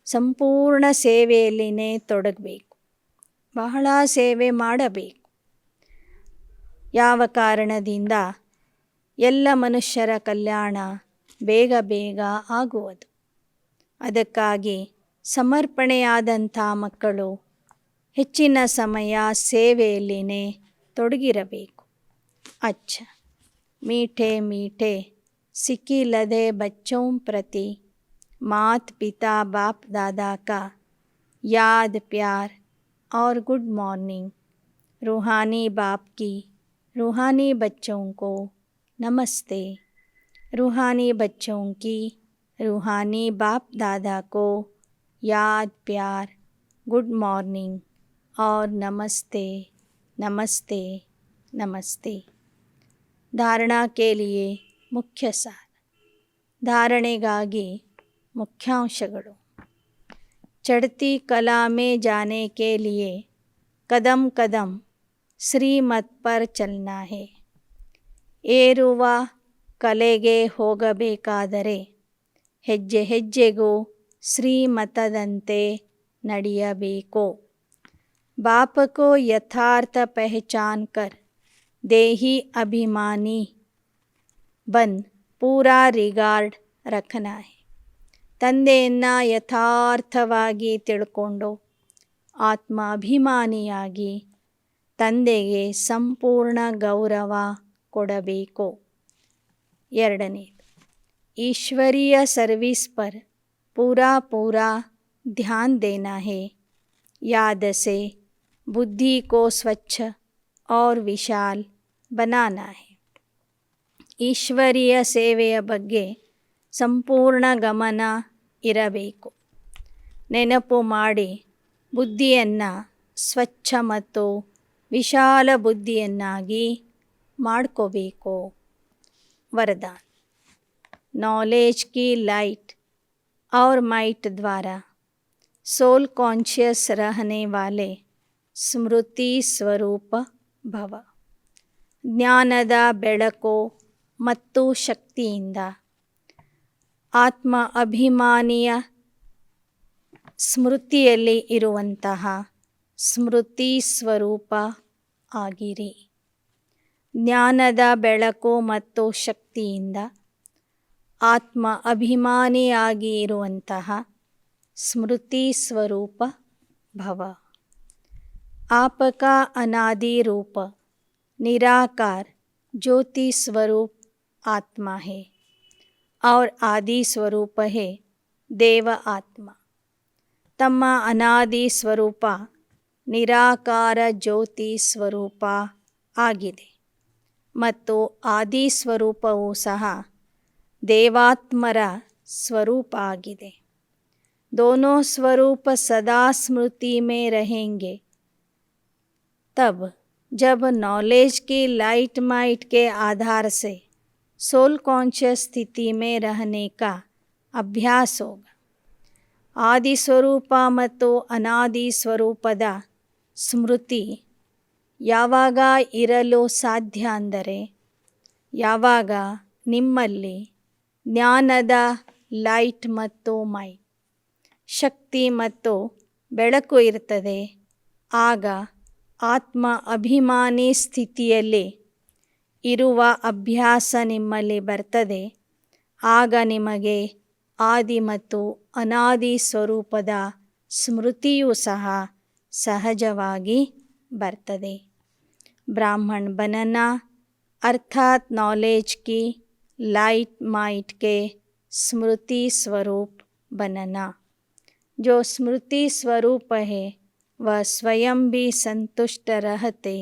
ಸಂಪೂರ್ಣ ಸೇವೆಯಲ್ಲಿನೇ ತೊಡಗಬೇಕು, ಬಹಳ ಸೇವೆ ಮಾಡಬೇಕು. ಯಾವ ಕಾರಣದಿಂದ ಎಲ್ಲ ಮನುಷ್ಯರ ಕಲ್ಯಾಣ ಬೇಗ ಬೇಗ ಆಗುವುದು. ಅದಕ್ಕಾಗಿ ಸಮರ್ಪಣೆಯಾದಂಥ ಮಕ್ಕಳು ಹೆಚ್ಚಿನ ಸಮಯ ಸೇವೆಯಲ್ಲಿನೇ ತೊಡಗಿರಬೇಕು. ಅಚ್ಚ ಮೀಠೆ ಮೀಠೆ ಸಿಕ್ಕಿ ಲದೆ ಬಚ್ಚೋं ಪ್ರತಿ मात पिता बाप दादा का याद प्यार और गुड मॉर्निंग. रूहानी बाप की रूहानी बच्चों को नमस्ते. रूहानी बच्चों की रूहानी बाप दादा को याद प्यार गुड मॉर्निंग और नमस्ते नमस्ते नमस्ते. धारणा के लिए मुख्य सार. धारणೆಗಾಗಿ मुख्यांशಗಳು. चढ़ती कला में जाने के लिए कदम कदम श्रीमत पर चलना है. ಏರುವ ಕಲೆಗೆ ಹೋಗಬೇಕಾದರೆ ಹೆಜ್ಜೆ ಹೆಜ್ಜೆಗೂ ಶ್ರೀಮತದಂತೆ ನಡೆಯಬೇಕು. बाप को यथार्थ पहचान कर देही अभिमानी बन पूरा रिगार्ड रखना है. ತಂದೆಯನ್ನು ಯಥಾರ್ಥವಾಗಿ ತಿಳ್ಕೊಂಡು ಆತ್ಮಾಭಿಮಾನಿಯಾಗಿ ತಂದೆಗೆ ಸಂಪೂರ್ಣ ಗೌರವ ಕೊಡಬೇಕು. ಎರಡನೇದು, ಈಶ್ವರೀಯ ಸರ್ವಿಸ್ ಪರ್ ಪೂರಾ ಪೂರಾ ಧ್ಯಾನ್ ದೇನಾ ಹೈ. याद से बुद्धि को स्वच्छ और विशाल बनाना है. ಈಶ್ವರೀಯ ಸೇವೆಯ ಬಗ್ಗೆ ಸಂಪೂರ್ಣ ಗಮನ ಇರಬೇಕು. ನೆನಪು ಮಾಡಿ ಬುದ್ಧಿಯನ್ನು ಸ್ವಚ್ಛ ಮತ್ತು ವಿಶಾಲ ಬುದ್ಧಿಯನ್ನಾಗಿ ಮಾಡ್ಕೋಬೇಕು. वरदान. नॉलेज की लाइट और माइट द्वारा सोल कॉन्शियस रहने वाले ಸ್ಮೃತಿ ಸ್ವರೂಪ ಭವ. ಜ್ಞಾನದ ಬೆಳಕು ಮತ್ತು ಶಕ್ತಿಯಿಂದ ಆತ್ಮ ಅಭಿಮಾನಿಯ ಸ್ಮೃತಿಯಲ್ಲಿ ಇರುವಂತಹ ಸ್ಮೃತಿ ಸ್ವರೂಪ ಆಗಿರಿ. ಜ್ಞಾನದ ಬೆಳಕು ಮತ್ತು ಶಕ್ತಿಯಿಂದ ಆತ್ಮ ಅಭಿಮಾನಿಯಾಗಿ ಇರುವಂತಹ ಸ್ಮೃತಿ ಸ್ವರೂಪ ಭವ. आपका अनादि रूप निराकार ज्योति स्वरूप आत्मा है और आदि स्वरूप है देव आत्मा. तಮ್ಮ ಅನಾದಿ ಸ್ವರೂಪ ನಿರಾಕಾರ ಜ್ಯೋತಿ ಸ್ವರೂಪ ಆಗಿದೆ ಮತ್ತು ಆದಿ ಸ್ವರೂಪವೂ ಸಹ ದೇವಾತ್ಮರ ಸ್ವರೂಪ ಆಗಿದೆ. दोनों स्वरूप सदा स्मृति में रहेंगे. तब जब नॉलेज की लाइट माइट के आधार से सोल कॉन्शियस स्थिति में रहने का अभ्यास होगा. ಆದಿ ಸ್ವರೂಪ ಮತ್ತು ಅನಾದಿ ಸ್ವರೂಪದ ಸ್ಮೃತಿ ಯಾವಾಗ ಇರಲು ಸಾಧ್ಯ ಅಂದರೆ ಯಾವಾಗ ನಿಮ್ಮಲ್ಲಿ ಜ್ಞಾನದ ಲೈಟ್ ಮತ್ತು ಮೈಟ್ ಶಕ್ತಿ ಮತ್ತು ಬೆಳಕು ಇರ್ತದೆ. ಆಗ ಆತ್ಮ ಅಭಿಮಾನಿ ಸ್ಥಿತಿಯಲ್ಲಿ ಇರುವ ಅಭ್ಯಾಸ ನಿಮ್ಮಲ್ಲಿ ಬರ್ತದೆ. ಆಗ ನಿಮಗೆ ಆದಿ ಮತ್ತು ಅನಾದಿ ಸ್ವರೂಪದ ಸ್ಮೃತಿಯೂ ಸಹ ಸಹಜವಾಗಿ बरतदे। ब्राह्मण बनना अर्थात नॉलेज की लाइट माइट के स्मृति स्वरूप बनना। जो स्मृति स्वरूप है वह स्वयं भी संतुष्ट रहते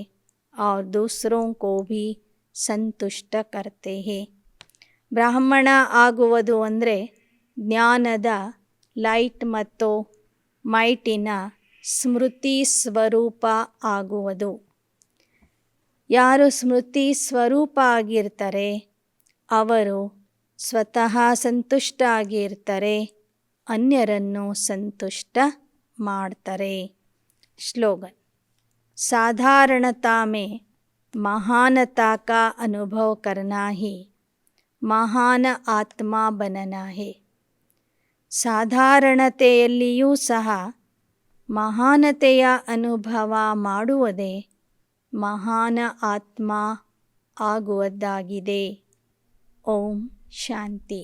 और दूसरों को भी संतुष्ट करते हैं। ಬ್ರಾಹ್ಮಣ ಆಗುವುದು ಅಂದರೆ ಜ್ಞಾನದ ಲೈಟ್ ಮತ್ತು ಮೈಟಿನ ಸ್ಮೃತಿ ಸ್ವರೂಪ ಆಗುವುದು. ಯಾರು ಸ್ಮೃತಿ ಸ್ವರೂಪ ಆಗಿರ್ತಾರೆ ಅವರು ಸ್ವತಃ ಸಂತುಷ್ಟ ಆಗಿರ್ತಾರೆ, ಅನ್ಯರನ್ನು ಸಂತುಷ್ಟ ಮಾಡ್ತಾರೆ. ಸ್ಲೋಗನ್: साधारणता में महानता का अनुभव करना ही महान आत्मा बनना है. ಸಾಧಾರಣತೆಯಲ್ಲಿಯೂ ಸಹ ಮಹಾನತೆಯ ಅನುಭವ ಮಾಡುವುದೇ ಮಹಾನ ಆತ್ಮ ಆಗುವುದಾಗಿದೆ. ಓಂ ಶಾಂತಿ.